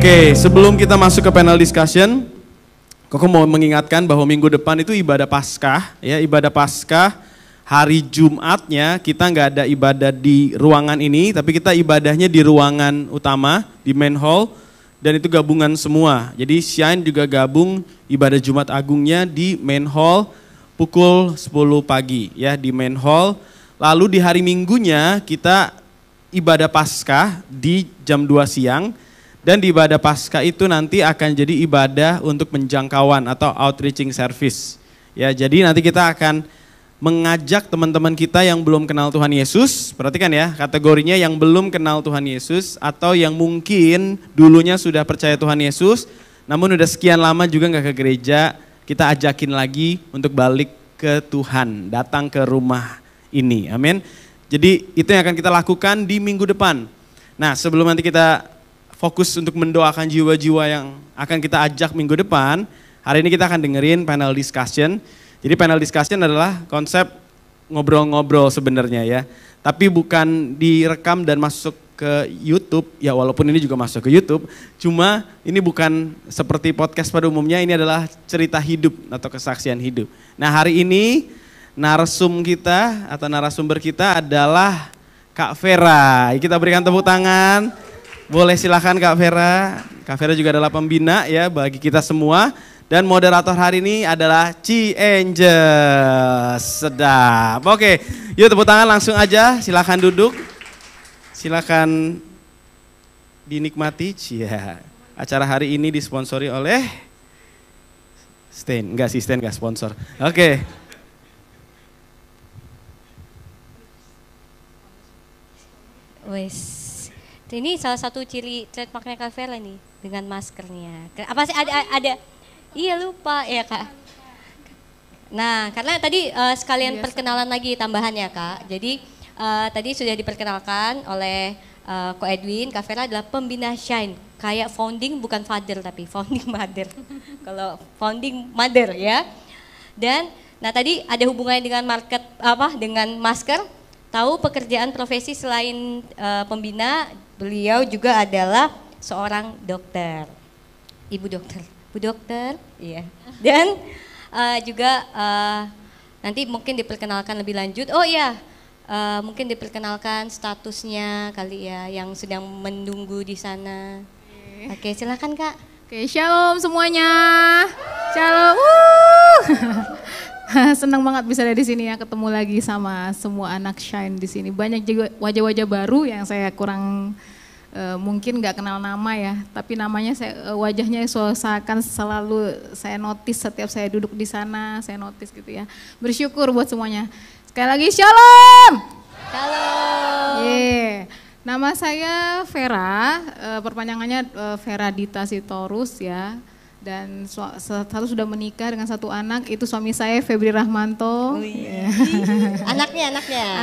Oke, sebelum kita masuk ke panel discussion, Koko mau mengingatkan bahwa minggu depan itu ibadah Paskah, ya ibadah Paskah hari Jumatnya kita nggak ada ibadah di ruangan ini, tapi kita ibadahnya di ruangan utama di main hall dan itu gabungan semua. Jadi Shine juga gabung ibadah Jumat Agungnya di main hall pukul 10 pagi ya di main hall. Lalu di hari Minggunya kita ibadah Paskah di jam 2 siang. Dan di ibadah Paskah itu nanti akan jadi ibadah untuk penjangkauan atau outreaching service. Ya, jadi nanti kita akan mengajak teman-teman kita yang belum kenal Tuhan Yesus, perhatikan ya, kategorinya yang belum kenal Tuhan Yesus atau yang mungkin dulunya sudah percaya Tuhan Yesus, namun udah sekian lama juga nggak ke gereja, kita ajakin lagi untuk balik ke Tuhan, datang ke rumah ini, amin. Jadi itu yang akan kita lakukan di minggu depan. Nah, sebelum nanti kita fokus untuk mendoakan jiwa-jiwa yang akan kita ajak minggu depan, hari ini kita akan dengerin panel discussion. Jadi panel discussion adalah konsep ngobrol-ngobrol sebenarnya ya. Tapi bukan direkam dan masuk ke YouTube, ya walaupun ini juga masuk ke YouTube. Cuma ini bukan seperti podcast pada umumnya, ini adalah cerita hidup atau kesaksian hidup. Nah hari ini narasumber kita adalah Kak Vera. Kita berikan tepuk tangan. Boleh silakan Kak Vera. Kak Vera juga adalah pembina ya bagi kita semua. Dan moderator hari ini adalah Ci Angel. Sedap. Oke, yuk tepuk tangan langsung aja. Silakan duduk. Silakan dinikmati. Cia. Acara hari ini disponsori oleh Stain. Enggak sih, Stain enggak sponsor. Oke. Wes. Ini salah satu ciri trademarknya Kak Vera nih dengan maskernya. Apa sih ada? Iya lupa ya Kak. Nah karena tadi sekalian perkenalan lagi tambahan ya Kak. Jadi tadi sudah diperkenalkan oleh Ko Edwin, Kak Vera adalah pembina Shine. Kayak founding bukan father tapi founding mother. Kalau founding mother ya. Dan nah tadi ada hubungannya dengan dengan masker. Tahu pekerjaan profesi selain pembina, beliau juga adalah seorang dokter, ibu dokter, iya. Dan juga nanti mungkin diperkenalkan lebih lanjut. Oh iya, mungkin diperkenalkan statusnya kali ya, yang sedang menunggu di sana. Oke, silakan Kak. Oke, shalom semuanya, shalom. Senang banget bisa ada di sini ya, ketemu lagi sama semua anak Shine di sini. Banyak juga wajah-wajah baru yang saya kurang mungkin nggak kenal nama ya, tapi namanya wajahnya akan selalu saya notice setiap saya duduk di sana, saya notice gitu ya. Bersyukur buat semuanya. Sekali lagi shalom. Shalom. Yeah. Nama saya Vera, perpanjangannya Vera Dita Sitorus ya. Dan selalu sudah menikah dengan satu anak, itu suami saya Febri Rahmanto. Oh, iya. Anaknya?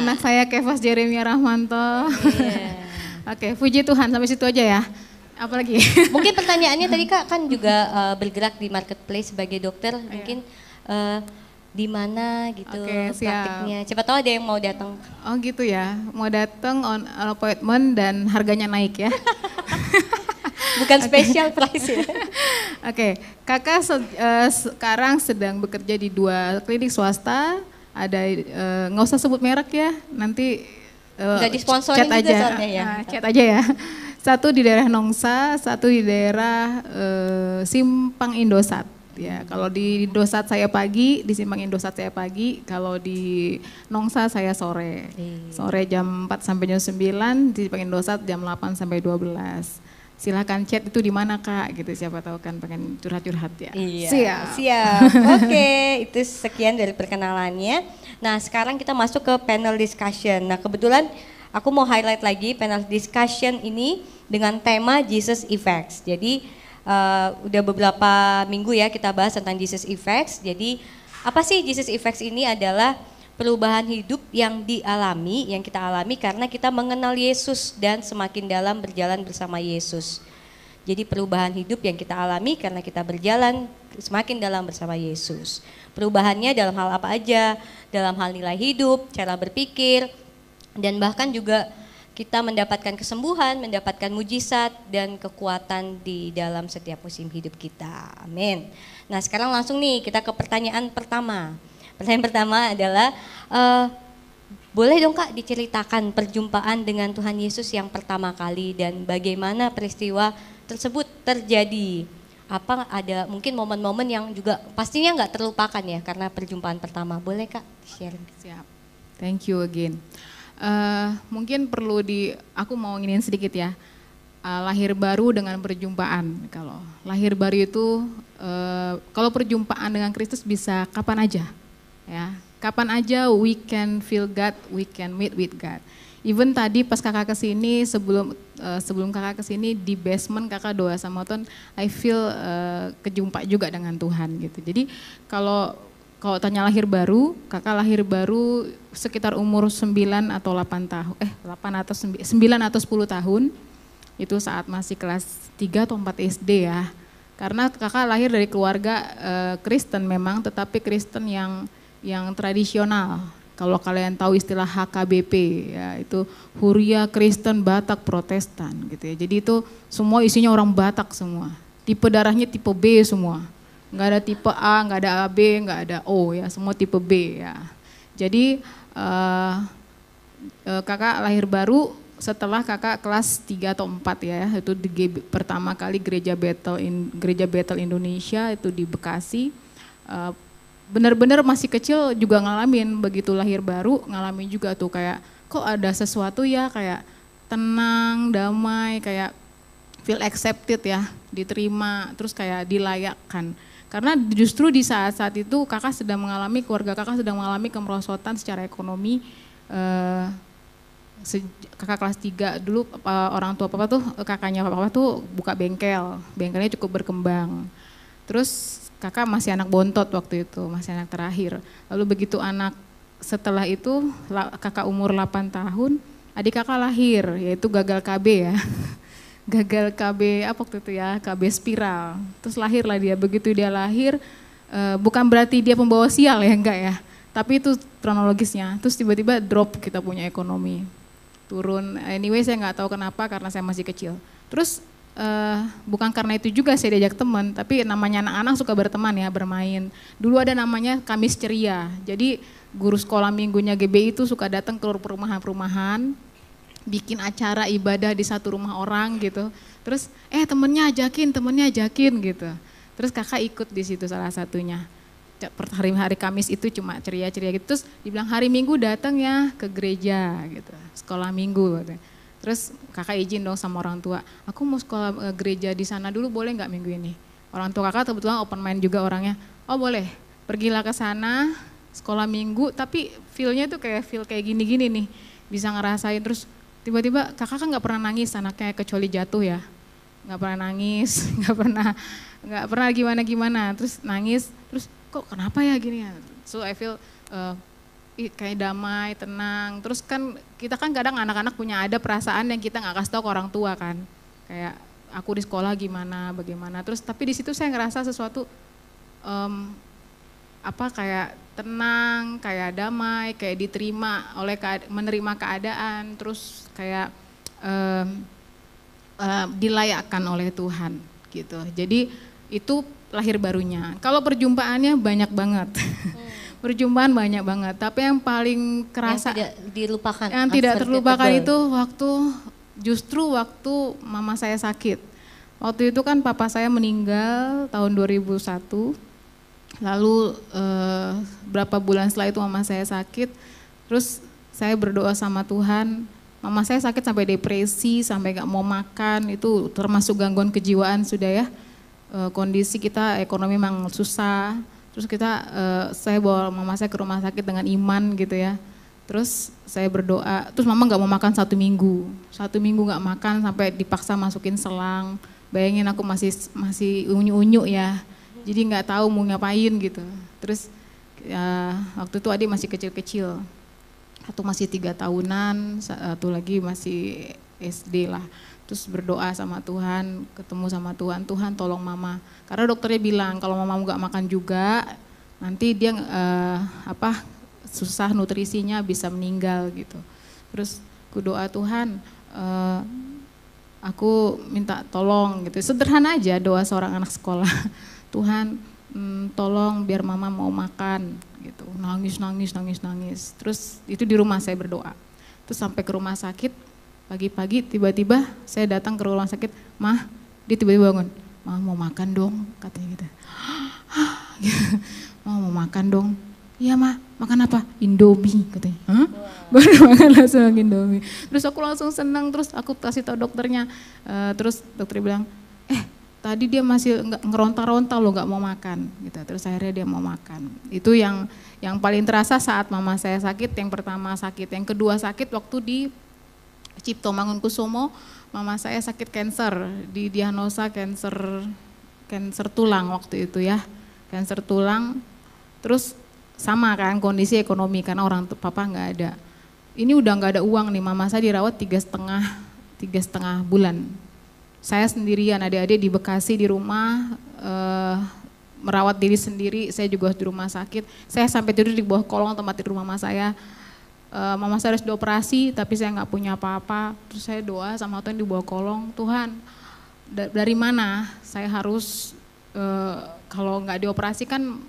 Anak saya Kefas Jeremia Rahmanto. Yeah. Oke, puji Tuhan sampai situ aja ya. Apalagi? Mungkin pertanyaannya tadi Kak kan juga bergerak di marketplace sebagai dokter, mungkin di mana gitu praktiknya. Siapa tahu ada yang mau datang. Oh gitu ya, mau datang on appointment dan harganya naik ya. Bukan special price ya. Oke, kakak sekarang sedang bekerja di 2 klinik swasta. Ada nggak usah sebut merek ya, nanti nggak disponsorin juga aja. soalnya ya. Chat aja ya. Satu di daerah Nongsa, satu di daerah Simpang Indosat. Ya, kalau di Indosat saya pagi, di Simpang Indosat saya pagi. Kalau di Nongsa saya sore. Sore jam 4 sampai jam 9, di Simpang Indosat jam 8 sampai 12. Silakan chat itu di mana Kak gitu, siapa tahu kan pengen curhat-curhat ya. Iya, siap. Oke, itu sekian dari perkenalannya. Nah sekarang kita masuk ke panel discussion. Nah kebetulan aku mau highlight lagi panel discussion ini dengan tema Jesus Effects. Jadi udah beberapa minggu ya kita bahas tentang Jesus Effects. Jadi apa sih Jesus Effects ini? Adalah perubahan hidup yang yang kita alami karena kita mengenal Yesus dan semakin dalam berjalan bersama Yesus. Jadi perubahan hidup yang kita alami karena kita berjalan semakin dalam bersama Yesus. Perubahannya dalam hal apa aja? Dalam hal nilai hidup, cara berpikir, dan bahkan juga kita mendapatkan kesembuhan, mendapatkan mujizat dan kekuatan di dalam setiap musim hidup kita. Amin. Nah sekarang langsung nih kita ke pertanyaan pertama. Pertanyaan pertama adalah, boleh dong Kak diceritakan perjumpaan dengan Tuhan Yesus yang pertama kali dan bagaimana peristiwa tersebut terjadi? Apa ada mungkin momen-momen yang juga pastinya nggak terlupakan ya karena perjumpaan pertama. Boleh Kak share? Siap. Thank you again. Mungkin aku mau nginin sedikit ya, lahir baru dengan perjumpaan. Kalau lahir baru itu, kalau perjumpaan dengan Kristus bisa kapan aja, ya. Kapan aja we can feel God, we can meet with God. Even tadi pas kakak kesini, sebelum kakak kesini di basement kakak doa sama Tuhan, I feel kejumpa juga dengan Tuhan gitu. Jadi kalau tanya lahir baru, kakak lahir baru sekitar umur 9 atau 8 tahun, 9 atau 10 tahun, itu saat masih kelas 3 atau 4 SD ya. Karena kakak lahir dari keluarga Kristen memang, tetapi Kristen yang tradisional. Kalau kalian tahu istilah HKBP, ya itu Huria Kristen Batak Protestan gitu ya. Jadi itu semua isinya orang Batak semua. Tipe darahnya tipe B semua. Nggak ada tipe A, nggak ada AB, nggak ada O ya, semua tipe B ya. Jadi kakak lahir baru setelah kakak kelas 3 atau 4 ya, itu pertama kali gereja Bethel Indonesia itu di Bekasi. Benar-benar masih kecil juga ngalamin, begitu lahir baru ngalamin juga tuh kayak kok ada sesuatu ya, kayak tenang, damai, kayak feel accepted ya, diterima, terus kayak dilayakkan. Karena justru di saat-saat itu keluarga kakak sedang mengalami kemerosotan secara ekonomi. Kakak kelas 3 dulu, orang tua papa tuh, kakaknya papa tuh buka bengkelnya cukup berkembang. Terus kakak masih anak bontot waktu itu, masih anak terakhir. Lalu begitu setelah itu kakak umur 8 tahun, adik kakak lahir, yaitu gagal KB ya. Gagal KB apa waktu itu ya, KB spiral. Terus lahirlah dia, begitu dia lahir, bukan berarti dia pembawa sial ya, enggak ya. Tapi itu kronologisnya, terus tiba-tiba drop kita punya ekonomi. Turun, anyway saya nggak tahu kenapa karena saya masih kecil. Terus bukan karena itu juga saya diajak teman, tapi namanya anak-anak suka berteman ya, bermain. Dulu ada namanya Kamis Ceria, jadi guru sekolah minggunya GBI itu suka datang ke perumahan-perumahan, bikin acara ibadah di satu rumah orang gitu. Terus temennya ajakin gitu. Terus kakak ikut di situ salah satunya. Hari Kamis itu cuma ceria-ceria gitu. Terus dibilang hari Minggu datang ya ke gereja gitu, sekolah minggu gitu. Terus kakak izin dong sama orang tua, aku mau sekolah gereja di sana dulu, boleh nggak minggu ini? Orang tua kakak kebetulan open mind juga orangnya, oh boleh, pergilah ke sana sekolah minggu, tapi feel-nya tuh feel kayak gini-gini nih, bisa ngerasain. Terus tiba-tiba kakak kan nggak pernah nangis anaknya, kecuali jatuh ya, nggak pernah nangis, nggak pernah gimana-gimana, terus nangis, terus kok kenapa ya gini ya? So I feel kayak damai, tenang. Terus kan kita kan kadang anak-anak punya ada perasaan yang kita nggak kasih tahu ke orang tua kan. Kayak aku di sekolah bagaimana. Terus tapi di situ saya ngerasa sesuatu kayak tenang, kayak damai, kayak diterima menerima keadaan, terus kayak dilayakkan oleh Tuhan gitu. Jadi itu lahir barunya. Kalau perjumpaannya banyak banget. Perjumpaan banyak banget, tapi yang paling kerasa yang tidak terlupakan itu justru waktu mama saya sakit. Waktu itu kan papa saya meninggal tahun 2001, lalu berapa bulan setelah itu mama saya sakit, terus saya berdoa sama Tuhan. Mama saya sakit sampai depresi, sampai gak mau makan, itu termasuk gangguan kejiwaan sudah ya. Kondisi kita ekonomi memang susah. Terus saya bawa mama saya ke rumah sakit dengan iman gitu ya. Terus saya berdoa, terus mama nggak mau makan 1 minggu. 1 minggu nggak makan sampai dipaksa masukin selang. Bayangin aku masih unyu-unyu ya. Jadi nggak tahu mau ngapain gitu. Terus waktu itu adik masih kecil-kecil. Satu masih 3 tahunan, satu lagi masih SD lah. Terus berdoa sama Tuhan, ketemu sama Tuhan, Tuhan tolong mama. Karena dokternya bilang kalau mama nggak makan juga, nanti dia susah nutrisinya bisa meninggal gitu. Terus Aku doa Tuhan, aku minta tolong gitu. Sederhana aja doa seorang anak sekolah. Tuhan, tolong biar mama mau makan gitu. Nangis. Terus itu di rumah saya berdoa. Terus sampai ke rumah sakit, pagi-pagi tiba-tiba saya datang ke rumah sakit, "Mah," dia tiba-tiba bangun, "Mah mau makan dong," katanya gitu. "Mau makan dong." "Iya mah, makan apa?" "Indomie," katanya. "Hah?" Baru makan langsung Indomie. Terus aku langsung senang, terus aku kasih tahu dokternya. Terus dokter bilang, tadi dia masih ngeronta-ronta loh, nggak mau makan gitu. Terus akhirnya dia mau makan. Itu yang paling terasa saat mama saya sakit. Yang pertama sakit, yang kedua sakit waktu di Cipto Mangunkusumo. Mama saya sakit kanker, didiagnosa kanker tulang waktu itu ya, kanker tulang. Terus sama kan kondisi ekonomi karena orang papa nggak ada. Ini udah nggak ada uang nih, mama saya dirawat 3,5 bulan. Saya sendirian, adik-adik di Bekasi di rumah, merawat diri sendiri, saya juga di rumah sakit. Saya sampai tidur di bawah kolong tempat tidur mama saya. Mama saya harus dioperasi, tapi saya nggak punya apa-apa. Terus saya doa sama Tuhan di bawah kolong, Tuhan dari mana saya harus, kalau nggak dioperasi kan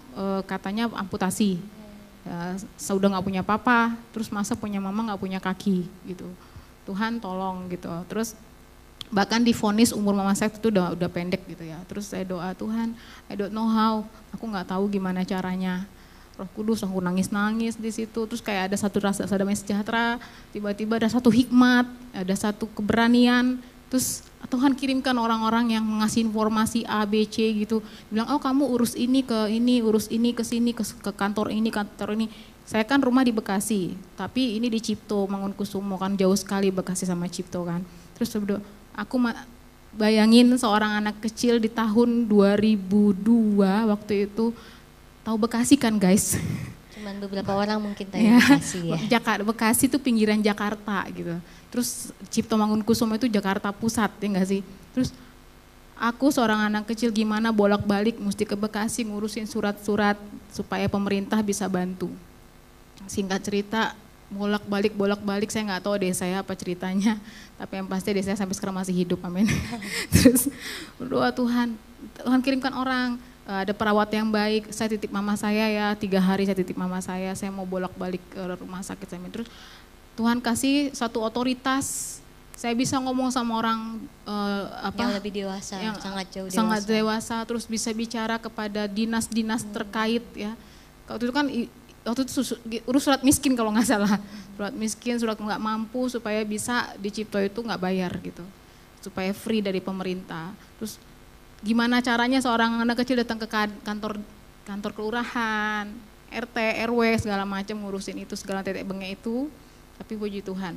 katanya amputasi. Saya udah nggak punya apa-apa, terus masa punya mama nggak punya kaki gitu. Tuhan tolong gitu. Terus bahkan divonis umur mama saya itu udah pendek gitu ya. Terus saya doa, Tuhan, I don't know how, aku nggak tahu gimana caranya. Roh Kudus, aku nangis-nangis di situ. Terus kayak ada satu rasa damai sejahtera, tiba-tiba ada satu hikmat, ada satu keberanian. Terus Tuhan kirimkan orang-orang yang ngasih informasi A, B, C gitu. Bilang, oh kamu urus ini ke ini, urus ini ke sini, ke kantor ini, kantor ini. Saya kan rumah di Bekasi, tapi ini di Cipto Mangunkusumo kan jauh sekali Bekasi sama Cipto kan. Terus aku bayangin seorang anak kecil di tahun 2002 waktu itu, tahu Bekasi kan guys? Cuman beberapa orang mungkin tahu Bekasi ya. Bekasi itu pinggiran Jakarta gitu. Terus Cipto Mangunkusumo itu Jakarta Pusat ya enggak sih? Terus aku seorang anak kecil gimana bolak-balik mesti ke Bekasi ngurusin surat-surat supaya pemerintah bisa bantu. Singkat cerita bolak-balik saya nggak tahu desa saya apa ceritanya, tapi yang pasti desa saya sampai sekarang masih hidup, amin. Terus berdoa Tuhan kirimkan orang, ada perawat yang baik, saya titip mama saya ya, 3 hari saya titip mama saya mau bolak-balik ke rumah sakit saya. Terus Tuhan kasih satu otoritas, saya bisa ngomong sama orang yang lebih dewasa, yang sangat dewasa, terus bisa bicara kepada dinas-dinas terkait ya. Waktu itu kan urus surat miskin kalau nggak salah, surat miskin, surat nggak mampu supaya bisa di Cipto itu nggak bayar gitu, supaya free dari pemerintah. Terus gimana caranya seorang anak kecil datang ke kantor kelurahan, RT, RW segala macam ngurusin itu segala tetek bengek itu, tapi puji Tuhan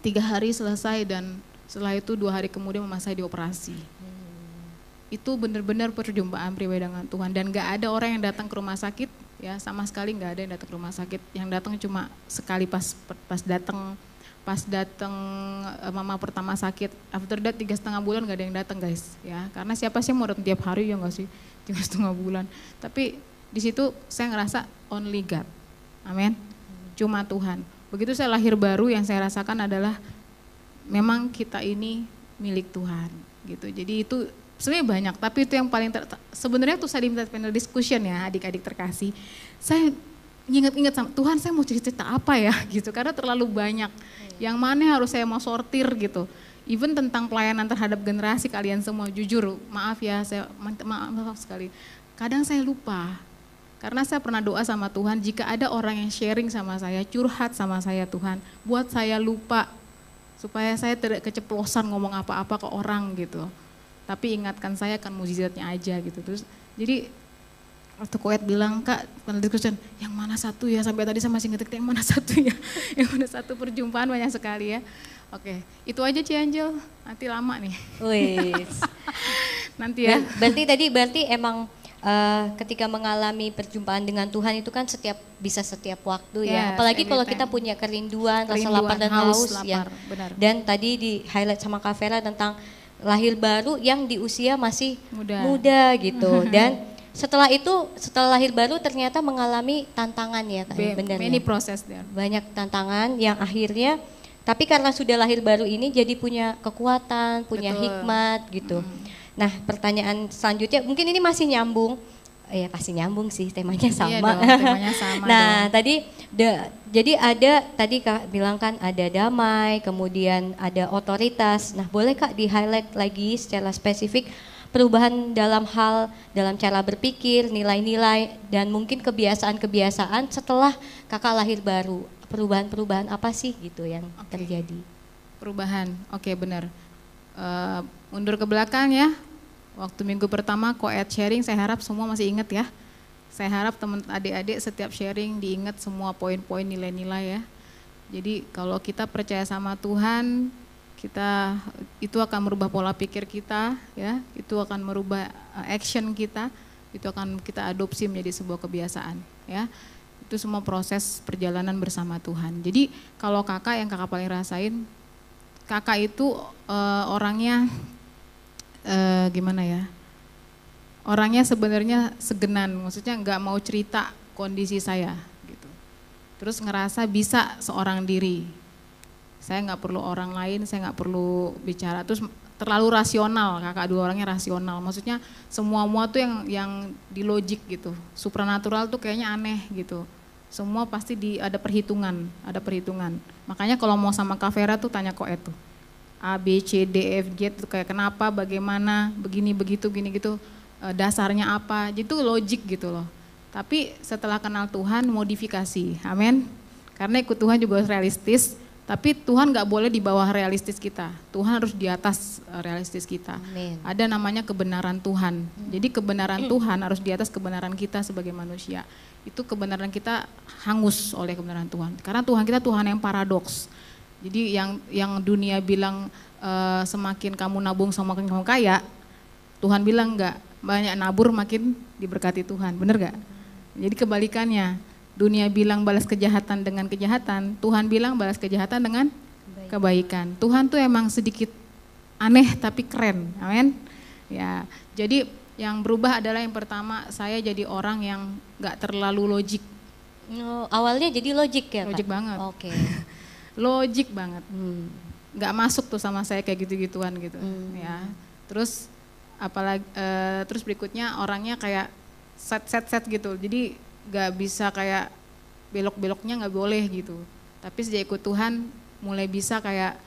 3 hari selesai dan setelah itu 2 hari kemudian mama saya dioperasi. Itu benar-benar perjumpaan pribadi dengan Tuhan dan nggak ada orang yang datang ke rumah sakit ya, sama sekali nggak ada yang datang ke rumah sakit. Yang datang cuma sekali pas datang mama pertama sakit. After that 3,5 bulan nggak ada yang datang guys ya, karena siapa sih mau datang tiap hari ya nggak sih, 3,5 bulan. Tapi di situ saya ngerasa only God, amin, cuma Tuhan. Begitu saya lahir baru yang saya rasakan adalah memang kita ini milik Tuhan gitu. Jadi itu sebenarnya banyak, tapi itu yang paling sebenarnya tuh saya diminta panel discussion ya adik-adik terkasih. Saya ingat-ingat sama Tuhan, saya mau cerita apa ya gitu, karena terlalu banyak. Yang mana harus saya mau sortir gitu. Even tentang pelayanan terhadap generasi kalian semua, jujur maaf ya, saya maaf sekali. Kadang saya lupa, karena saya pernah doa sama Tuhan, jika ada orang yang sharing sama saya, curhat sama saya Tuhan, buat saya lupa, supaya saya tidak keceplosan ngomong apa-apa ke orang gitu. Tapi ingatkan saya kan mujizatnya aja gitu. Terus jadi waktu Koet bilang, Kak, panel discussion, yang mana satu ya, sampai tadi saya masih ngetik yang mana satu ya, yang mana satu, perjumpaan banyak sekali ya. Oke, itu aja Cianjel, nanti lama nih. Wis. Nanti ya. Berarti emang ketika mengalami perjumpaan dengan Tuhan itu kan bisa setiap waktu ya. Apalagi kalau kita punya kerinduan, rasa lapar dan haus ya. Benar. Dan tadi di highlight sama Kak Vera tentang lahir baru yang di usia masih muda gitu. Dan setelah lahir baru ternyata mengalami tantangan ya Kak. Many process there. Banyak tantangan yang akhirnya Tapi karena sudah lahir baru ini jadi punya kekuatan, punya hikmat gitu. Nah, pertanyaan selanjutnya mungkin ini masih nyambung. Ya pasti nyambung sih, temanya sama. Iya dong, temanya sama. Nah, tadi jadi ada tadi Kak bilang kan ada damai, kemudian ada otoritas. Nah, boleh Kak di-highlight lagi secara spesifik perubahan dalam cara berpikir, nilai-nilai dan mungkin kebiasaan-kebiasaan setelah Kakak lahir baru. Perubahan-perubahan apa sih gitu yang terjadi? Perubahan, oke benar. Mundur ke belakang ya. Waktu minggu pertama co-ed sharing, saya harap semua masih ingat ya. Saya harap teman adik-adik setiap sharing diingat semua poin-poin nilai-nilai ya. Jadi kalau kita percaya sama Tuhan, itu akan merubah pola pikir kita ya, itu akan merubah action kita, itu akan kita adopsi menjadi sebuah kebiasaan ya. Itu semua proses perjalanan bersama Tuhan. Jadi kalau kakak yang kakak paling rasain, kakak itu orangnya gimana ya, orangnya sebenarnya segenan, maksudnya nggak mau cerita kondisi saya gitu. Terus ngerasa bisa seorang diri, saya nggak perlu orang lain, saya nggak perlu bicara. Terus terlalu rasional, kakak dua orangnya rasional, maksudnya semua tuh yang di logik gitu. Supranatural tuh kayaknya aneh gitu, semua pasti ada perhitungan. Makanya kalau mau sama Kak Vera tuh tanya kok itu A, B, C, D, F, G itu kayak kenapa, bagaimana, begini, begitu, gini gitu, dasarnya apa, itu logik gitu loh. Tapi setelah kenal Tuhan, modifikasi, amin. Karena ikut Tuhan juga realistis, tapi Tuhan gak boleh di bawah realistis kita. Tuhan harus di atas realistis kita. Amin. Ada namanya kebenaran Tuhan. Jadi kebenaran Tuhan harus di atas kebenaran kita sebagai manusia. Itu kebenaran kita hangus oleh kebenaran Tuhan. Karena Tuhan kita Tuhan yang paradoks. Jadi yang dunia bilang semakin kamu nabung semakin kamu kaya, Tuhan bilang enggak, banyak nabur makin diberkati Tuhan, bener gak? Jadi kebalikannya, dunia bilang balas kejahatan dengan kejahatan, Tuhan bilang balas kejahatan dengan kebaikan. Tuhan tuh emang sedikit aneh tapi keren, amin. Ya, jadi yang berubah adalah yang pertama, saya jadi orang yang enggak terlalu logik. Oh, awalnya jadi logik ya Kak? Logik banget. Oke. Logik banget, nggak masuk tuh sama saya kayak gitu-gituan gitu, ya. Terus apalagi terus berikutnya orangnya kayak set gitu, jadi nggak bisa kayak belok-beloknya nggak boleh gitu. Tapi sejak ikut Tuhan mulai bisa kayak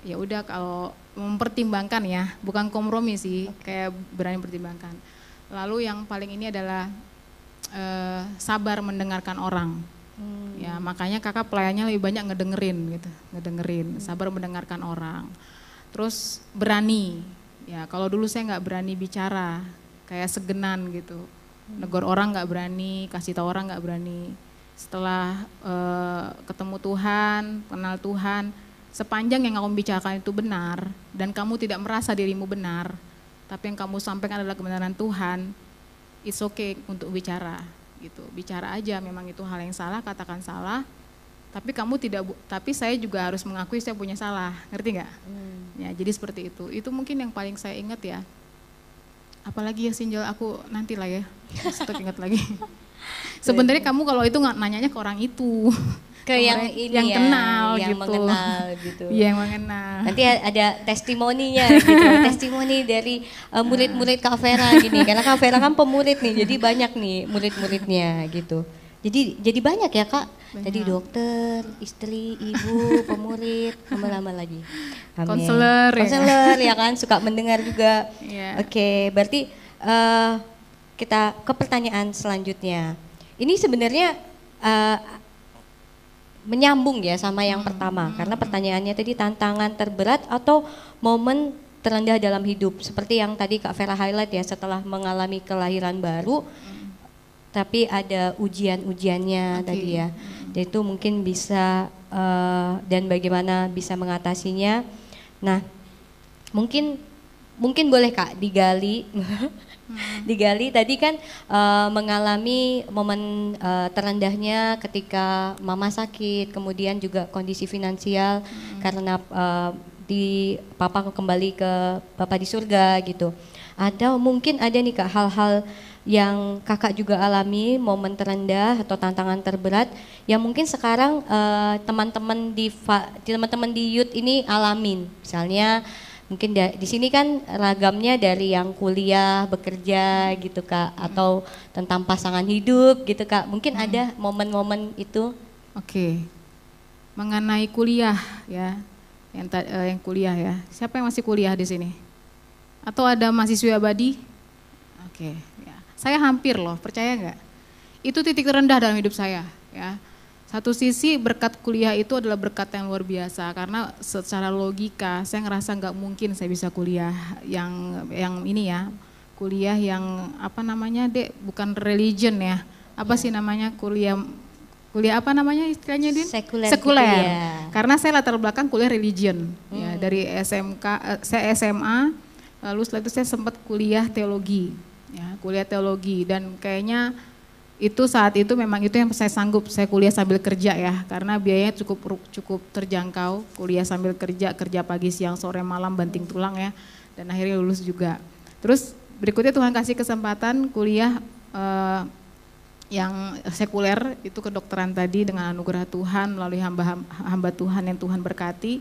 ya udah kalau mempertimbangkan ya, bukan kompromi sih, kayak berani mempertimbangkan. Lalu yang paling ini adalah sabar mendengarkan orang. Ya makanya kakak pelayannya lebih banyak ngedengerin, sabar mendengarkan orang. Terus berani, ya kalau dulu saya nggak berani bicara, kayak segenan gitu. Negor orang nggak berani, kasih tahu orang nggak berani. Setelah ketemu Tuhan, kenal Tuhan, sepanjang yang kamu bicarakan itu benar dan kamu tidak merasa dirimu benar, tapi yang kamu sampaikan adalah kebenaran Tuhan, it's okay untuk bicara. Gitu, bicara aja, memang itu hal yang salah, katakan salah, tapi saya juga harus mengakui saya punya salah, ngerti nggak? Ya jadi seperti itu mungkin yang paling saya ingat ya. Apalagi ya Sinjol, aku nanti lah ya, stok ingat lagi. Sebenarnya kamu kalau itu nggak nanyanya ke orang itu, ke yang ini yang ya, kenal yang gitu. mengenal gitu. Iya, yang mengenal. Nanti ada testimoninya gitu, testimoni dari murid-murid Kak Vera gini, karena Kak Vera kan pemurid nih, jadi banyak nih murid-muridnya gitu. Jadi banyak ya Kak, banyak. tadi dokter, istri, ibu, pemurid, lama-lama lagi. Amin. Konselor ya kan, suka mendengar juga. Yeah. Oke, berarti kita ke pertanyaan selanjutnya. Ini sebenarnya menyambung ya sama yang pertama, karena pertanyaannya tadi tantangan terberat atau momen terendah dalam hidup, seperti yang tadi Kak Vera highlight ya, setelah mengalami kelahiran baru, tapi ada ujian-ujiannya tadi ya, dan itu mungkin bisa dan bagaimana bisa mengatasinya. Nah, mungkin boleh Kak digali. Digali tadi kan mengalami momen terendahnya ketika mama sakit, kemudian juga kondisi finansial karena papa kembali ke Bapak di surga gitu. Atau mungkin ada nih Kak hal-hal yang kakak juga alami, momen terendah atau tantangan terberat yang mungkin sekarang teman-teman di youth ini alamin. Misalnya mungkin di sini kan ragamnya dari yang kuliah, bekerja gitu Kak, atau tentang pasangan hidup gitu Kak. Mungkin ada momen-momen itu. Oke. Mengenai kuliah ya. Yang kuliah ya. Siapa yang masih kuliah di sini? Atau ada mahasiswa abadi? Oke, ya. Saya hampir loh, percaya nggak? Itu titik terendah dalam hidup saya ya. Satu sisi berkat kuliah itu adalah berkat yang luar biasa karena secara logika saya ngerasa nggak mungkin saya bisa kuliah yang ini ya, kuliah yang apa namanya Dek, bukan religion ya, apa sih namanya kuliah apa namanya istilahnya Din? Sekuler. Karena saya latar belakang kuliah religion ya, dari saya SMA, lalu setelah itu saya sempat kuliah teologi ya, kuliah teologi dan kayaknya itu saat itu memang itu yang saya sanggup, saya kuliah sambil kerja ya, karena biayanya cukup terjangkau, kuliah sambil kerja pagi siang sore malam banting tulang ya, dan akhirnya lulus juga. Terus berikutnya Tuhan kasih kesempatan kuliah yang sekuler itu kedokteran tadi dengan anugerah Tuhan melalui hamba Tuhan yang Tuhan berkati.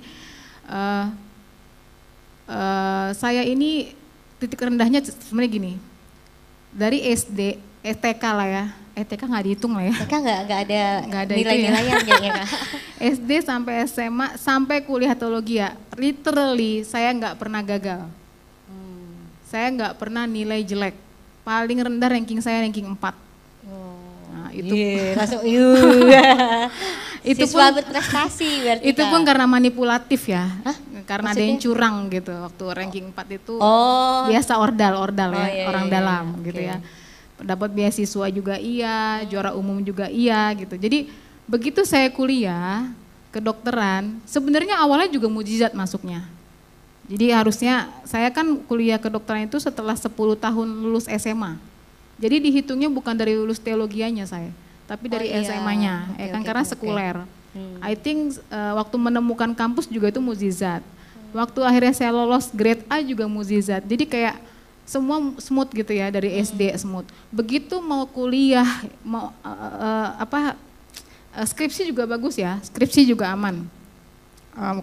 Saya ini titik rendahnya sebenarnya gini, dari SD, TK lah ya, TK nggak dihitung lah ya. TK nggak ada nilai-nilaian kayaknya Kak. SD sampai SMA sampai kuliah teologi ya, literally saya nggak pernah gagal. Saya nggak pernah nilai jelek. Paling rendah ranking saya ranking 4. Nah, itu langsung itu siswa pun berprestasi berarti. Itu pun karena manipulatif ya. Hah? Karena Maksudnya? ada yang curang gitu. Waktu ranking 4 itu biasa ordal ya, iya, orang iya, dalam iya. gitu Okay. ya. Dapat beasiswa juga iya, juara umum juga iya gitu. Jadi begitu saya kuliah kedokteran, sebenarnya awalnya juga mukjizat masuknya. Jadi harusnya saya kan kuliah kedokteran itu setelah 10 tahun lulus SMA. Jadi dihitungnya bukan dari lulus teologianya saya, tapi dari SMA-nya, karena sekuler. I think waktu menemukan kampus juga itu mukjizat. Waktu akhirnya saya lolos grade A juga mukjizat. Jadi kayak semua smooth gitu ya, dari SD smooth. Begitu mau kuliah, mau skripsi juga bagus ya, skripsi juga aman.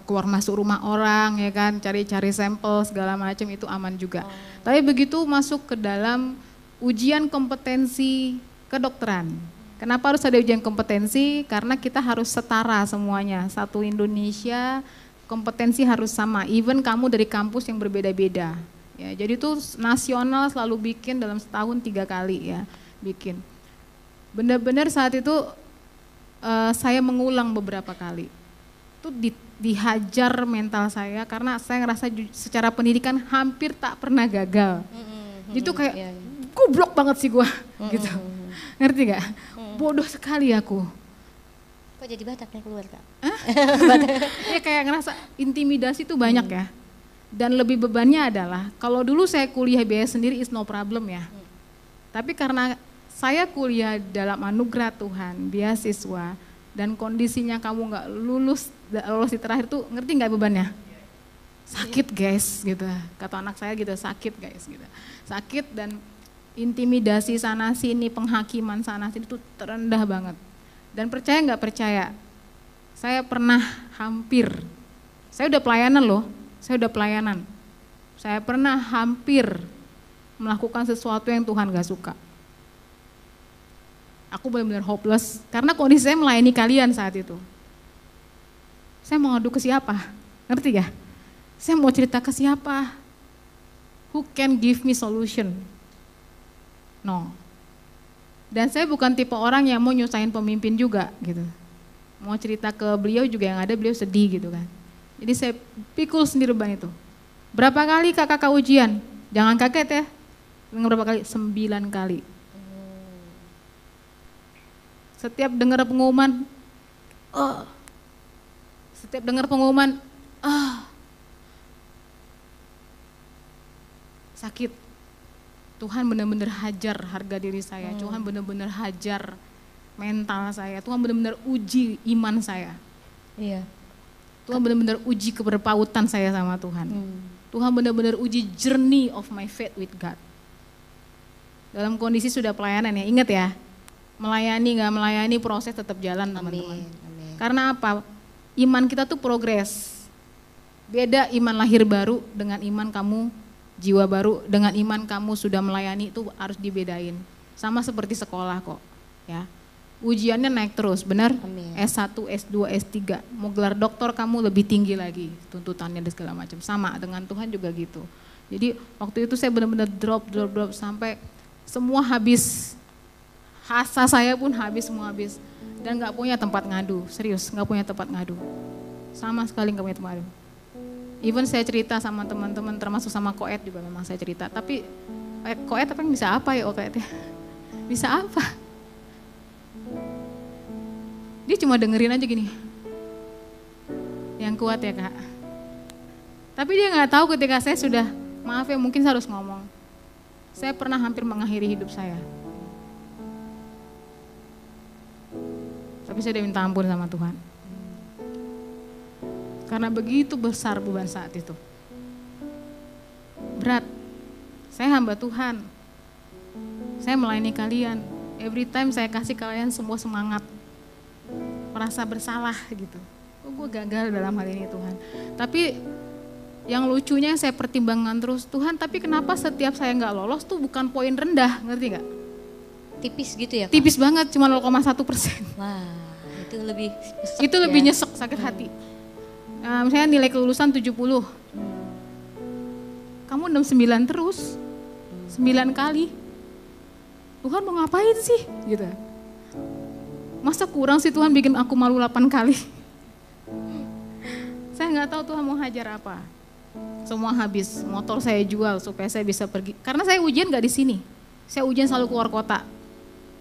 Keluar masuk rumah orang ya kan, cari-cari sampel segala macam itu aman juga. Tapi begitu masuk ke dalam ujian kompetensi kedokteran. Kenapa harus ada ujian kompetensi? Karena kita harus setara semuanya, satu Indonesia, kompetensi harus sama. Even kamu dari kampus yang berbeda-beda. Ya, jadi itu nasional selalu bikin dalam setahun 3 kali ya, bikin. Benar-benar saat itu saya mengulang beberapa kali. Itu dihajar mental saya karena saya ngerasa secara pendidikan hampir tak pernah gagal. Itu kayak goblok banget sih gua gitu. Ngerti gak? Bodoh sekali aku. Kok jadi Bataknya keluar Kak? Ya kayak ngerasa intimidasi tuh banyak ya. Dan lebih bebannya adalah kalau dulu saya kuliah biaya sendiri is no problem ya. Tapi karena saya kuliah dalam anugerah Tuhan, beasiswa, dan kondisinya kamu nggak lolos di terakhir tuh, ngerti nggak bebannya? Sakit guys gitu, kata anak saya gitu, sakit guys gitu. Sakit dan intimidasi sana sini, penghakiman sana sini itu terendah banget. Dan percaya nggak percaya, saya pernah hampir, saya udah pelayanan loh, saya pernah hampir melakukan sesuatu yang Tuhan gak suka. Aku benar-benar hopeless, karena kondisi saya melayani kalian saat itu. Saya mau ngadu ke siapa? Ngerti gak? Saya mau cerita ke siapa? Who can give me solution? No. Dan saya bukan tipe orang yang mau nyusahin pemimpin juga gitu. Mau cerita ke beliau juga yang ada beliau sedih gitu kan. Jadi saya pikul sendiri beban itu. Berapa kali kakak ujian? Jangan kaget ya. Berapa kali? 9 kali. Setiap dengar pengumuman, sakit. Tuhan benar-benar hajar harga diri saya. Tuhan benar-benar hajar mental saya. Tuhan benar-benar uji iman saya. Iya. Tuhan benar-benar uji keberpautan saya sama Tuhan. Tuhan benar-benar uji journey of my faith with God. dalam kondisi sudah pelayanan ya, ingat ya, melayani nggak melayani proses tetap jalan teman-teman. Karena apa? Iman kita tuh progres. Beda iman lahir baru dengan iman kamu jiwa baru, dengan iman kamu sudah melayani itu harus dibedain. Sama seperti sekolah kok, ya. Ujiannya naik terus, benar? Amin. S1, S2, S3, mau gelar doktor kamu lebih tinggi lagi tuntutannya dan segala macam. Sama dengan Tuhan juga gitu. Jadi waktu itu saya benar-benar drop sampai semua habis. Hasa saya pun habis, semua habis. Dan gak punya tempat ngadu, serius gak punya tempat ngadu. Sama sekali gak punya tempat ngadu. Even saya cerita sama teman-teman, termasuk sama Koet juga memang saya cerita. Tapi Koet apa yang bisa apa ya Koet ya? Bisa apa? Dia cuma dengerin aja gini. Yang kuat ya Kak. Tapi dia gak tahu ketika saya sudah, maaf ya mungkin saya harus ngomong. Saya pernah hampir mengakhiri hidup saya. Tapi saya udah minta ampun sama Tuhan. Karena begitu besar beban saat itu. Berat. Saya hamba Tuhan. Saya melayani kalian. Every time saya kasih kalian semua semangat. Merasa bersalah gitu. Oh, gue gagal dalam hal ini Tuhan. Tapi yang lucunya saya pertimbangkan terus, Tuhan tapi kenapa setiap saya nggak lolos tuh bukan poin rendah, ngerti nggak? Tipis gitu ya Kak? Tipis banget, cuma 0,1%. Wah, itu lebih nyesek Itu lebih nyesek, sakit hati. Nah, misalnya nilai kelulusan 70. Kamu 69 terus, 9 kali. Tuhan mau ngapain sih? Gitu. Masa kurang sih Tuhan bikin aku malu 8 kali? Saya nggak tahu Tuhan mau hajar apa. Semua habis, motor saya jual supaya saya bisa pergi. Karena saya ujian nggak di sini. Saya ujian selalu keluar kota.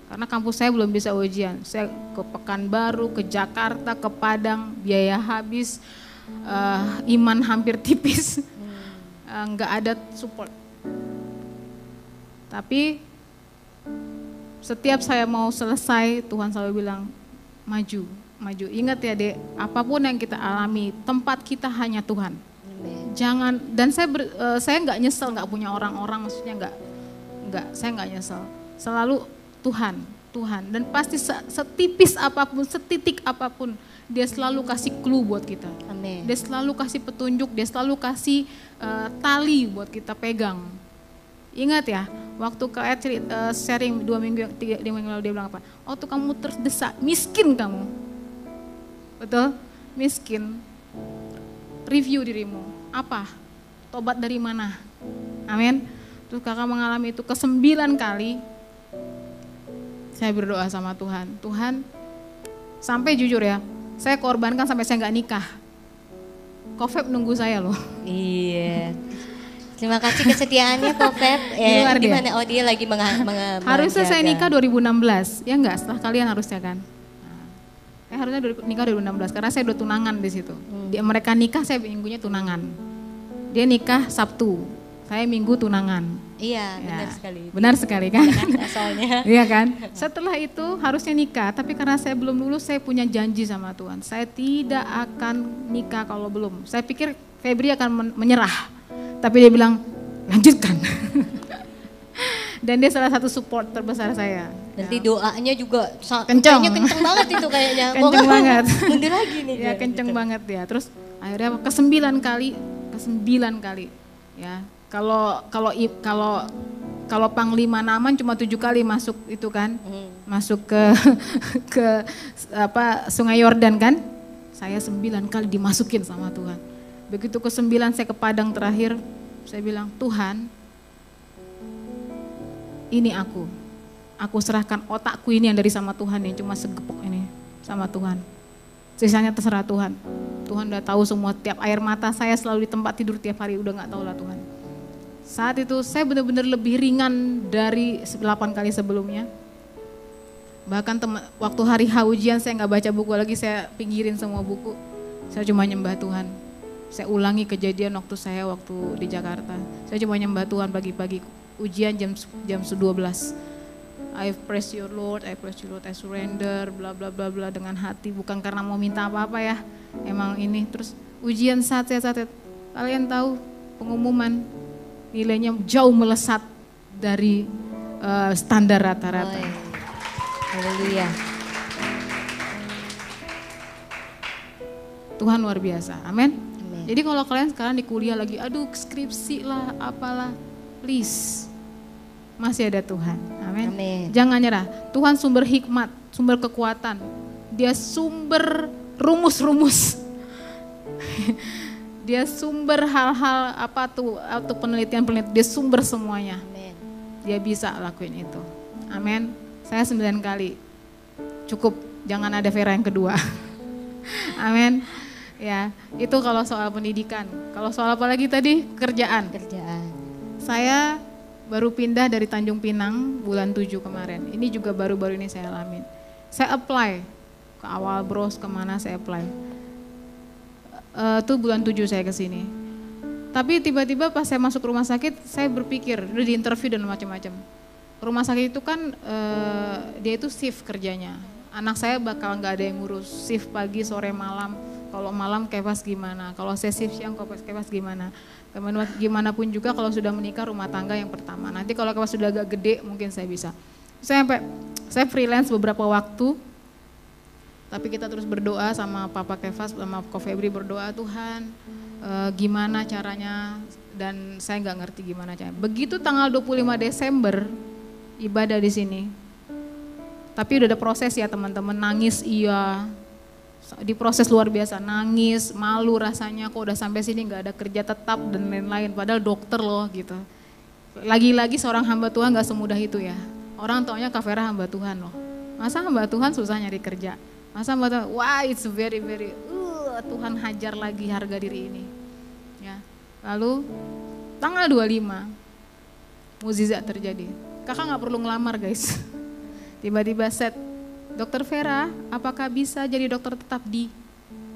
Karena kampus saya belum bisa ujian. Saya ke Pekanbaru, ke Jakarta, ke Padang, biaya habis, iman hampir tipis. Nggak ada support. Tapi setiap saya mau selesai, Tuhan selalu bilang, maju. Ingat ya Dek, apapun yang kita alami, tempat kita hanya Tuhan. Jangan, dan saya nggak nyesel nggak punya orang-orang, maksudnya saya nggak nyesel. Selalu Tuhan. Dan pasti setipis apapun, setitik apapun, Dia selalu kasih clue buat kita. Amin. Dia selalu kasih petunjuk, Dia selalu kasih tali buat kita pegang. Ingat ya, waktu Kak sharing 2 minggu, 3 minggu lalu dia bilang apa? Waktu kamu terdesak, miskin kamu. Betul? Miskin. Review dirimu. Apa? Tobat dari mana? Amin. Terus kakak mengalami itu ke-9 kali. Saya berdoa sama Tuhan. Tuhan, sampai jujur ya, saya korbankan sampai saya nggak nikah. Kofeb nunggu saya loh. Iya. Terima kasih kesetiaannya Kak Feb. Gimana? Oh dia lagi harusnya saya nikah 2016, ya enggak? Setelah kalian harusnya kan. Harusnya nikah 2016 karena saya udah tunangan di situ. Mereka nikah, saya minggunya tunangan. Dia nikah Sabtu, saya Minggu tunangan. Iya, ya, benar sekali. Benar sekali kan? Soalnya. Iya kan? Setelah itu harusnya nikah, tapi karena saya belum lulus, saya punya janji sama Tuhan. Saya tidak akan nikah kalau belum. Saya pikir Febri akan menyerah. Tapi dia bilang, lanjutkan. Dan dia salah satu support terbesar saya. Nanti doanya juga kenceng. Kayaknya kenceng banget itu kayaknya. Kenceng banget. Mundur lagi nih. Ya kenceng banget ya. Terus akhirnya ke-9 kali. Ya. Kalau Panglima Naman cuma 7 kali masuk itu kan. Masuk ke Sungai Yordan kan. Saya 9 kali dimasukin sama Tuhan. Begitu ke-9 saya ke Padang terakhir, saya bilang, Tuhan, ini aku serahkan otakku ini yang dari sama Tuhan, yang cuma segepok ini sama Tuhan. Sisanya terserah Tuhan. Tuhan udah tahu semua, tiap air mata saya selalu di tempat tidur tiap hari, udah gak tahu lah Tuhan. Saat itu saya benar-benar lebih ringan dari 8 kali sebelumnya. Bahkan waktu hari ujian saya gak baca buku lagi, saya pinggirin semua buku. Saya cuma nyembah Tuhan. Saya ulangi kejadian waktu di Jakarta. Saya cuma nyembah Tuhan pagi-pagi, ujian jam 12. I praise you Lord, I surrender, bla bla bla bla dengan hati, bukan karena mau minta apa-apa ya. Emang ini terus ujian saat kalian tahu pengumuman nilainya jauh melesat dari standar rata-rata. Oh, iya. Haleluya. Tuhan luar biasa, amin. Amin. Jadi kalau kalian sekarang di kuliah lagi, aduh skripsi lah, apalah, please, masih ada Tuhan, amin. Amin. Jangan nyerah, Tuhan sumber hikmat, sumber kekuatan, Dia sumber rumus-rumus, Dia sumber hal-hal apa tuh, atau penelitian-penelitian, Dia sumber semuanya. Amin. Dia bisa lakuin itu, amin. Saya 9 kali, cukup, jangan ada Vera yang kedua, amin. Ya, itu kalau soal pendidikan. Kalau soal apa lagi tadi? Kerjaan. Kerjaan. Saya baru pindah dari Tanjung Pinang bulan 7 kemarin. Ini juga baru-baru ini saya alamin. Saya apply ke awal bros, kemana saya apply. Itu bulan 7 saya ke sini. Tapi tiba-tiba pas saya masuk rumah sakit, saya berpikir, udah di interview dan macam-macam. Rumah sakit itu kan dia itu shift kerjanya. Anak saya bakal nggak ada yang ngurus, shift pagi, sore, malam. Kalau malam kepas gimana, kalau saya shift siang kepas gimana. Gimana pun juga kalau sudah menikah rumah tangga yang pertama. Nanti kalau kepas sudah agak gede mungkin saya bisa. Saya freelance beberapa waktu, tapi kita terus berdoa sama Papa Kefas, sama Ko Febri berdoa, Tuhan gimana caranya, dan saya nggak ngerti gimana caranya. Begitu tanggal 25 Desember ibadah di sini, tapi udah ada proses ya teman-teman, nangis iya, diproses luar biasa, nangis, malu rasanya kok udah sampai sini nggak ada kerja tetap dan lain-lain, padahal dokter loh gitu. Lagi-lagi seorang hamba Tuhan nggak semudah itu ya. Orang taunya Kak Vera hamba Tuhan loh. Masa hamba Tuhan susah nyari kerja? Masa hamba Tuhan, wah it's very Tuhan hajar lagi harga diri ini. Ya. Lalu tanggal 25 mukjizat terjadi. Kakak nggak perlu ngelamar guys. Tiba-tiba set, Dokter Vera, apakah bisa jadi dokter tetap di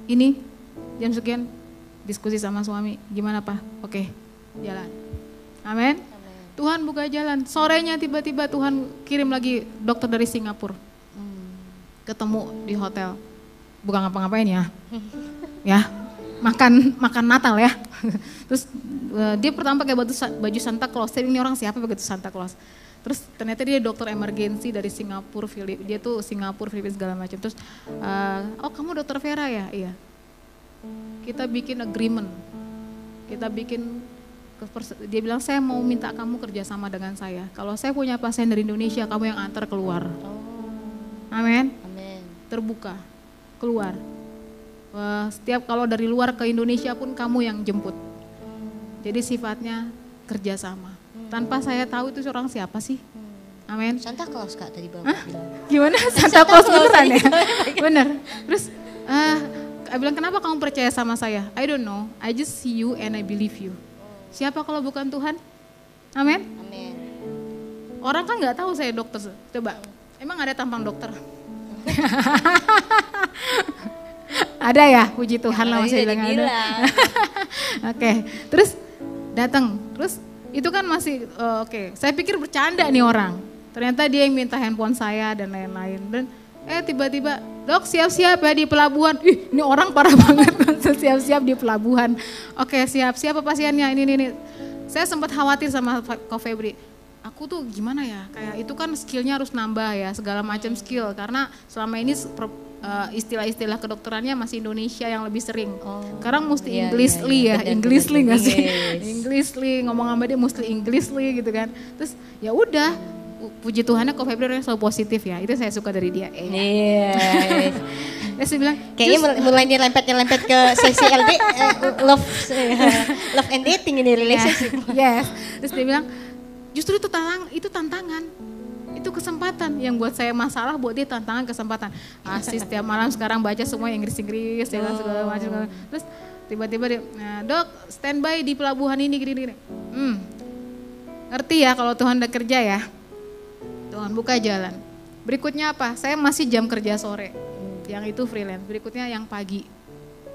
ini jam sekian? Diskusi sama suami, gimana Pak? Oke, jalan. Amin. Tuhan buka jalan. Sorenya tiba-tiba Tuhan kirim lagi dokter dari Singapura. Ketemu di hotel. Bukan ngapa-ngapain ya. Ya, makan Natal ya. Terus dia pertama pakai baju Santa Claus. Saya ini orang siapa pakai baju Santa Claus? Terus ternyata dia dokter emergensi dari Singapura, dia tuh Singapura, Filipina segala macam. Terus, oh kamu dokter Vera ya? Iya. Kita bikin agreement, dia bilang saya mau minta kamu kerjasama dengan saya. Kalau saya punya pasien dari Indonesia, kamu yang antar keluar. Amin. Terbuka, keluar. Setiap kalau dari luar ke Indonesia pun kamu yang jemput. Jadi sifatnya kerjasama. Tanpa saya tahu itu seorang siapa sih. Amin. Santa Claus Kak tadi Bapak bilang. Gimana? Santa Claus beneran ya? Bener. Terus I bilang kenapa kamu percaya sama saya? I don't know, I just see you and I believe you. Siapa kalau bukan Tuhan? Amin. Amin. Orang kan nggak tahu saya dokter. Coba, emang ada tampang dokter? Ada ya, puji Tuhan lah masih bilang ada. Oke, terus datang, terus itu kan masih oke. Saya pikir bercanda nih orang. Ternyata dia yang minta handphone saya dan lain-lain. Dan tiba-tiba, dok siap-siap ya di pelabuhan. Ih, ini orang parah banget, siap-siap di pelabuhan. Oke, siap-siap pasiennya ini. Saya sempat khawatir sama Ko Febri. Aku tuh gimana ya, kayak itu kan skillnya harus nambah ya, segala macam skill. Karena selama ini istilah-istilah kedokterannya masih Indonesia yang lebih sering. Sekarang mesti Englishly ya, Englishly nggak sih? Englishly, ngomong sama dia mesti Englishly gitu kan. Terus ya udah, puji Tuhannya Ko Febri orangnya selalu positif ya, itu saya suka dari dia. Iya. Terus dia bilang, kayaknya mulai nyelempet ke seksi LD, love and dating ini relationship. Yes. Terus dia bilang, justru itu tantangan. Itu kesempatan yang buat saya masalah, buat dia tantangan kesempatan. Asih setiap malam sekarang baca semua Inggris, segala macam. Terus tiba-tiba dia, dok standby di pelabuhan ini gini. Ngerti ya kalau Tuhan udah kerja ya. Tuhan buka jalan. Berikutnya apa? Saya masih jam kerja sore. Yang itu freelance. Berikutnya yang pagi.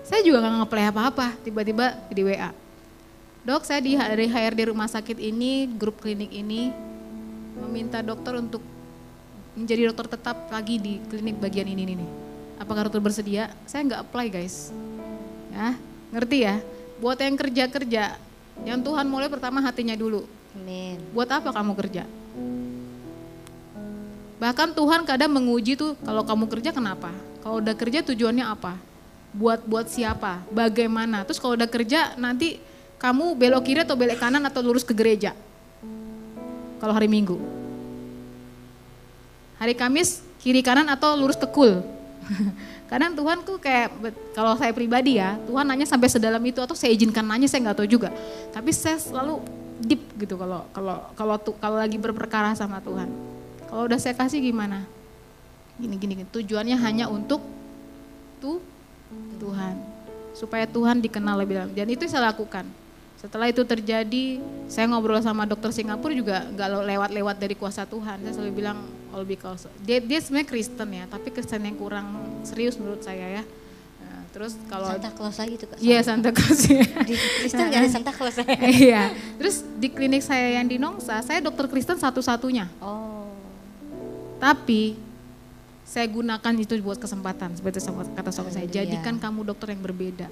Saya juga gak nge-play apa-apa. Tiba-tiba di WA. Dok saya dari HRD rumah sakit ini, grup klinik ini, meminta dokter untuk menjadi dokter tetap lagi di klinik bagian ini. Apakah dokter bersedia? Saya nggak apply guys. Ya, ngerti ya? Buat yang kerja-kerja, yang Tuhan mulai pertama hatinya dulu. Amin. Buat apa kamu kerja? Bahkan Tuhan kadang menguji tuh, kalau kamu kerja kenapa? Kalau udah kerja tujuannya apa? Buat siapa? Bagaimana? Terus kalau udah kerja nanti kamu belok kiri atau belok kanan atau lurus ke gereja? Kalau hari Minggu. Hari Kamis kiri kanan atau lurus ke kul? Kadang Tuhan tuh kayak, kalau saya pribadi ya, Tuhan nanya sampai sedalam itu atau saya izinkan nanya, saya nggak tahu juga. Tapi saya selalu deep gitu kalau lagi berperkara sama Tuhan. Kalau udah saya kasih gimana? Gini. Tujuannya hanya untuk Tuhan. Supaya Tuhan dikenal lebih dalam. Dan itu saya lakukan. Setelah itu terjadi, saya ngobrol sama dokter Singapura juga nggak lewat-lewat dari kuasa Tuhan. Saya selalu bilang all because dia sebenarnya Kristen ya, tapi Kristen yang kurang serius menurut saya ya. Nah, terus kalau Santa Claus lagi tuh Kak. Iya, Santa Claus ya. Di Kristen nggak ada Santa Claus. Iya. Terus di klinik saya yang di Nongsa, saya dokter Kristen satu-satunya. Oh. Tapi saya gunakan itu buat kesempatan, seperti kata suami saya, jadikan kamu dokter yang berbeda.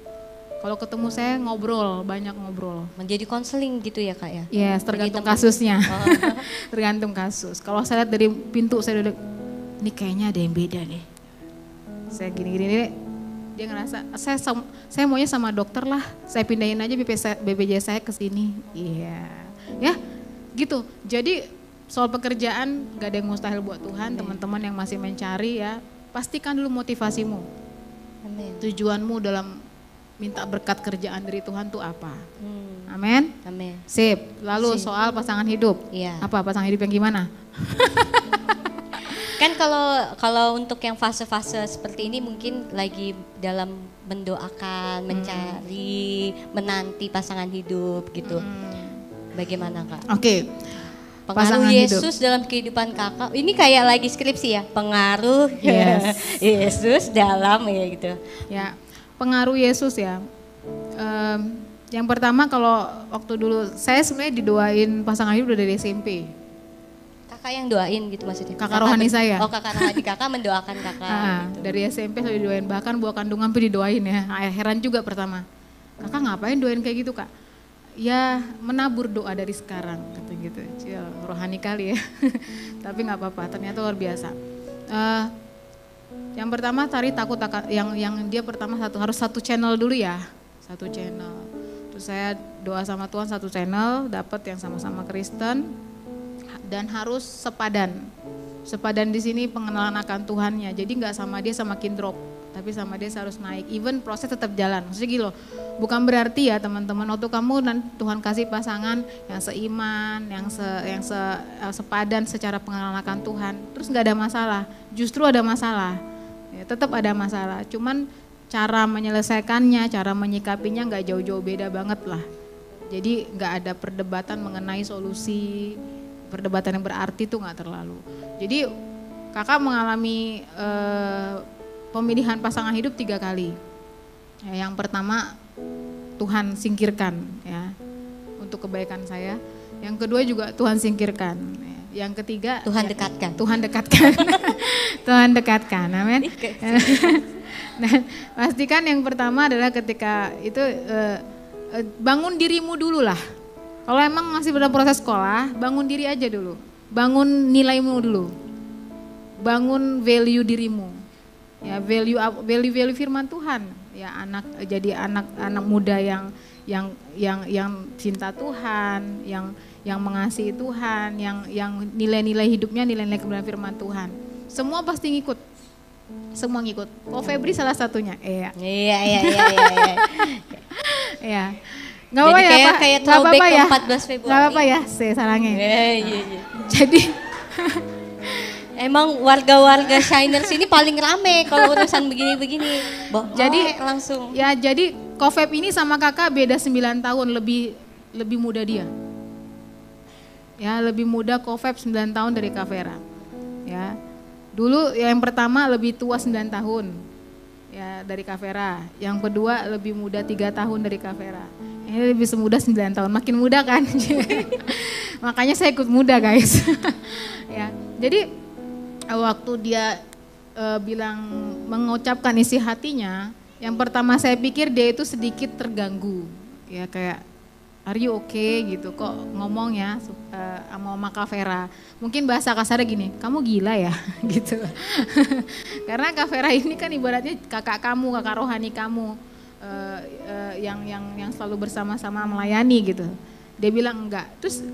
Kalau ketemu saya ngobrol, banyak ngobrol. Menjadi konseling gitu ya Kak ya? Yes, tergantung kasusnya. Tergantung kasus. Kalau saya lihat dari pintu, saya udah, ini kayaknya ada yang beda nih. Saya gini-gini, dia ngerasa, saya maunya sama dokter lah, saya pindahin aja BPJS saya ke sini. Iya, ya gitu. Jadi soal pekerjaan gak ada yang mustahil buat Tuhan. Teman-teman yang masih mencari ya, pastikan dulu motivasimu. Amin. Tujuanmu dalam minta berkat kerjaan dari Tuhan tuh apa? Amin. Amin. Sip. Lalu soal pasangan hidup. Iya. Apa pasangan hidup yang gimana? Kan kalau untuk yang fase-fase seperti ini mungkin lagi dalam mendoakan, mencari, menanti pasangan hidup gitu. Bagaimana Kak? Oke. Pengaruh Pasangan Yesus hidup dalam kehidupan Kakak. Ini kayak lagi skripsi ya, pengaruh Yesus dalam ya gitu. Ya. Pengaruh Yesus ya. Yang pertama kalau waktu dulu saya sebenarnya didoain pasangan hidup udah dari SMP. Kakak yang doain gitu maksudnya? Kakak rohani saya. Oh kakak rohani kakak mendoakan kakak. Gitu. Dari SMP selalu didoain, bahkan buah kandungan pun didoain ya. Heran juga pertama. Kakak ngapain doain kayak gitu Kak? Ya menabur doa dari sekarang kata gitu. Rohani kali ya. Tapi nggak apa-apa, ternyata luar biasa. Yang pertama Tari takut yang dia pertama harus satu channel dulu ya, satu channel. Terus saya doa sama Tuhan satu channel, dapat yang sama-sama Kristen dan harus sepadan. Sepadan di sini pengenalan akan Tuhannya. Jadi nggak sama dia semakin drop, tapi sama dia harus naik. Even proses tetap jalan. Maksudnya gitu loh. Bukan berarti ya teman-teman waktu kamu dan Tuhan kasih pasangan yang seiman, yang sepadan secara pengenalan akan Tuhan, terus nggak ada masalah. Justru ada masalah. Ya, tetap ada masalah, cuman cara menyelesaikannya, cara menyikapinya nggak jauh-jauh beda banget lah. Jadi nggak ada perdebatan mengenai solusi, perdebatan yang berarti tuh nggak terlalu. Jadi kakak mengalami pemilihan pasangan hidup 3 kali. Ya, yang pertama Tuhan singkirkan ya untuk kebaikan saya. Yang kedua juga Tuhan singkirkan. Yang ketiga Tuhan dekatkan. Tuhan dekatkan. Tuhan dekatkan. Amin. Nah, pastikan yang pertama adalah ketika itu bangun dirimu dulu lah. Kalau emang masih dalam proses sekolah, bangun diri aja dulu. Bangun nilaimu dulu. Bangun value dirimu. Ya, value firman Tuhan. Ya, jadi anak muda yang cinta Tuhan, yang mengasihi Tuhan, yang nilai-nilai hidupnya, nilai-nilai kebenaran firman Tuhan. Semua pasti ngikut. Semua ngikut. Ko Febri salah satunya. Iya. Iya. Enggak apa-apa ya, Pak. Kayak Enggak apa-apa ya. 14 Februari. Enggak apa-apa ya, saya sarangnya. Iya. Jadi emang warga-warga Shiners ini paling rame kalau urusan begini-begini. Jadi langsung. Ya, jadi Ko Feb ini sama kakak beda 9 tahun, lebih muda dia. Ya, lebih muda Ko Feb 9 tahun dari Kak Vera. Ya. Dulu yang pertama lebih tua 9 tahun. Ya, dari Kak Vera. Yang kedua lebih muda 3 tahun dari Kak Vera. Ini lebih semuda 9 tahun, makin muda kan. Makanya saya ikut muda, guys. Ya. Jadi waktu dia bilang mengucapkan isi hatinya, yang pertama saya pikir dia itu sedikit terganggu. Ya, kayak are you okay gitu, kok ngomong ya sama Oma Kak Vera. Mungkin bahasa kasarnya gini, kamu gila ya gitu. Karena Kak Vera ini kan ibaratnya kakak kamu, kakak rohani kamu yang selalu bersama-sama melayani gitu. Dia bilang enggak, terus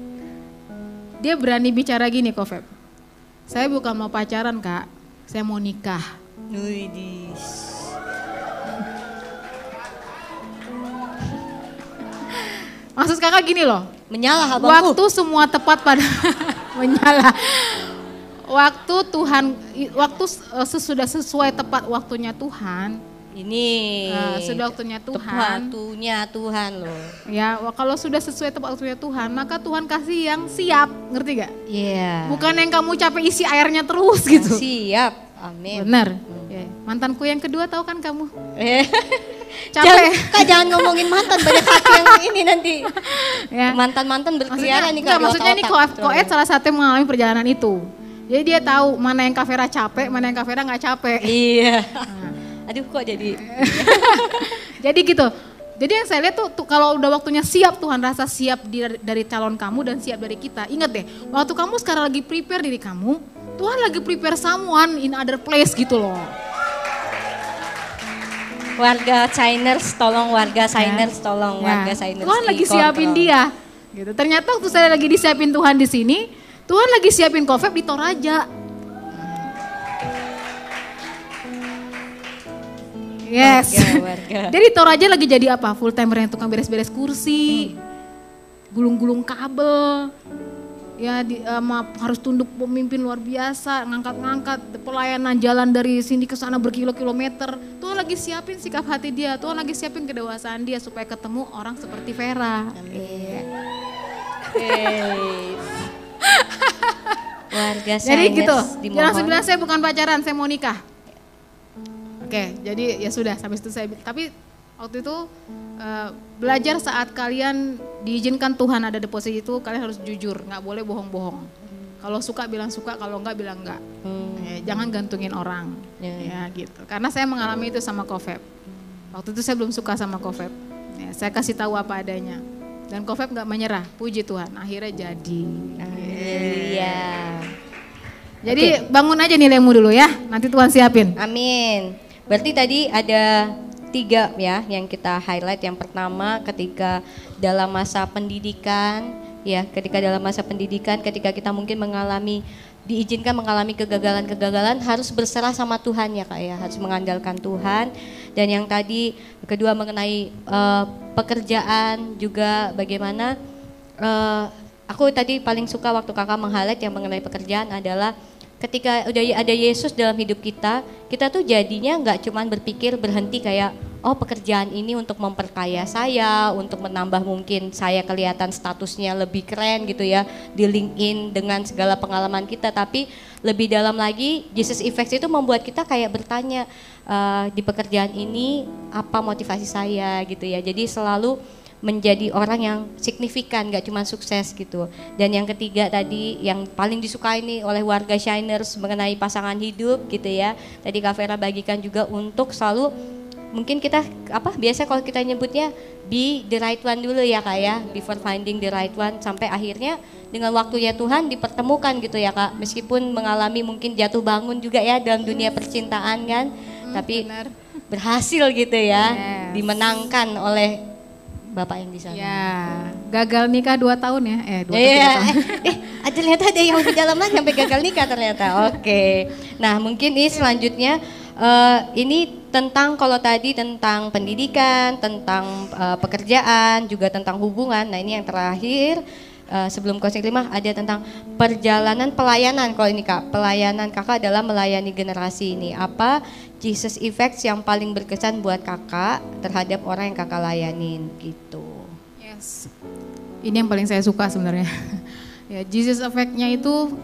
dia berani bicara gini kok Feb, saya bukan mau pacaran Kak, saya mau nikah. Widis. Maksud kakak gini loh, Menyalah abangku. waktu semua tepat pada menyala. Waktu Tuhan, waktu sudah sesuai tepat waktunya Tuhan. Ini Sudah waktunya tepat Tuhan. waktunya Tuhan loh. Ya, kalau sudah sesuai tepat waktunya Tuhan, maka Tuhan kasih yang siap, ngerti gak? Iya. Bukan yang kamu capek isi airnya terus gitu. Siap, amin. Benar. Ya. Mantanku yang kedua tahu kan kamu? Capek. Capek. Kak jangan ngomongin mantan, banyak hati yang ini nanti. Ya. Mantan-mantan berkeliaran nih Kak. Maksudnya ini Koet salah satu yang mengalami perjalanan itu. Jadi dia tahu mana yang Kak Vera capek, mana yang Kak Vera nggak capek. Iya. Aduh kok jadi. Jadi gitu. Jadi yang saya lihat tuh kalau udah waktunya siap, Tuhan rasa siap dari calon kamu dan siap dari kita. Ingat deh, waktu kamu sekarang lagi prepare diri kamu, Tuhan lagi prepare someone in other place gitu loh. Warga Chiners tolong, warga Chiners tolong, warga Chiners. Tuhan lagi siapin dia. Gitu. Ternyata waktu saya lagi disiapin Tuhan di sini, Tuhan lagi siapin Kofeb di Toraja. Yes. Warga. Jadi Toraja lagi jadi apa? Full timer yang tukang beres-beres kursi, gulung-gulung kabel. Ya harus tunduk pemimpin luar biasa, ngangkat-ngangkat pelayanan jalan dari sini ke sana berkilo-kilometer. Tuhan lagi siapin sikap hati dia, Tuhan lagi siapin kedewasaan dia supaya ketemu orang seperti Vera. Amin. Warga Jadi gitu, dimohon. jangan langsung bilang saya bukan pacaran, saya mau nikah. Oke, jadi ya sudah sampai situ saya. Tapi waktu itu belajar saat kalian diizinkan Tuhan ada di posisi itu, kalian harus jujur, nggak boleh bohong-bohong. Kalau suka bilang suka, kalau enggak bilang enggak. Jangan gantungin orang, ya gitu. Karena saya mengalami itu sama Kofeb. Waktu itu saya belum suka sama Kofeb. Ya, saya kasih tahu apa adanya. Dan Kofeb nggak menyerah, puji Tuhan. Akhirnya jadi. Iya. Jadi bangun aja nilaimu dulu ya, nanti Tuhan siapin. Amin. Berarti tadi ada 3 ya yang kita highlight. Yang pertama ketika dalam masa pendidikan, ya ketika dalam masa pendidikan, ketika kita mungkin diizinkan mengalami kegagalan-kegagalan, harus berserah sama Tuhan ya Kak ya, harus mengandalkan Tuhan. Dan yang tadi kedua mengenai pekerjaan juga bagaimana, aku tadi paling suka waktu kakak meng-highlight yang mengenai pekerjaan adalah ketika udah ada Yesus dalam hidup kita, kita tuh jadinya nggak cuman berpikir berhenti kayak, oh pekerjaan ini untuk memperkaya saya, untuk menambah mungkin saya kelihatan statusnya lebih keren gitu ya, di LinkedIn dengan segala pengalaman kita, tapi lebih dalam lagi, Jesus Effects itu membuat kita kayak bertanya, di pekerjaan ini apa motivasi saya gitu ya, jadi selalu menjadi orang yang signifikan, gak cuma sukses gitu. Dan yang ketiga tadi yang paling disukai nih oleh warga Shiners mengenai pasangan hidup gitu ya. Tadi Kak Vera bagikan juga untuk selalu, mungkin kita biasa kalau kita nyebutnya be the right one dulu ya Kak ya, before finding the right one, sampai akhirnya dengan waktunya Tuhan dipertemukan gitu ya Kak. Meskipun mengalami mungkin jatuh bangun juga ya dalam dunia percintaan kan, tapi benar, berhasil gitu ya, dimenangkan oleh Bapak yang di sana. Ya, gagal nikah 2 tahun ya? 2 tahun. Ternyata ada yang lebih dalam lagi sampai gagal nikah ternyata. Oke. Nah, mungkin ini selanjutnya ini tentang, kalau tadi tentang pendidikan, tentang pekerjaan, juga tentang hubungan. Nah, ini yang terakhir sebelum closing 5 ada tentang perjalanan pelayanan. Kalau ini Kak, pelayanan Kakak adalah melayani generasi ini. Apa Jesus Effects yang paling berkesan buat Kakak terhadap orang yang Kakak layanin gitu? Yes. Ini yang paling saya suka sebenarnya. Ya, Jesus Effect-nya itu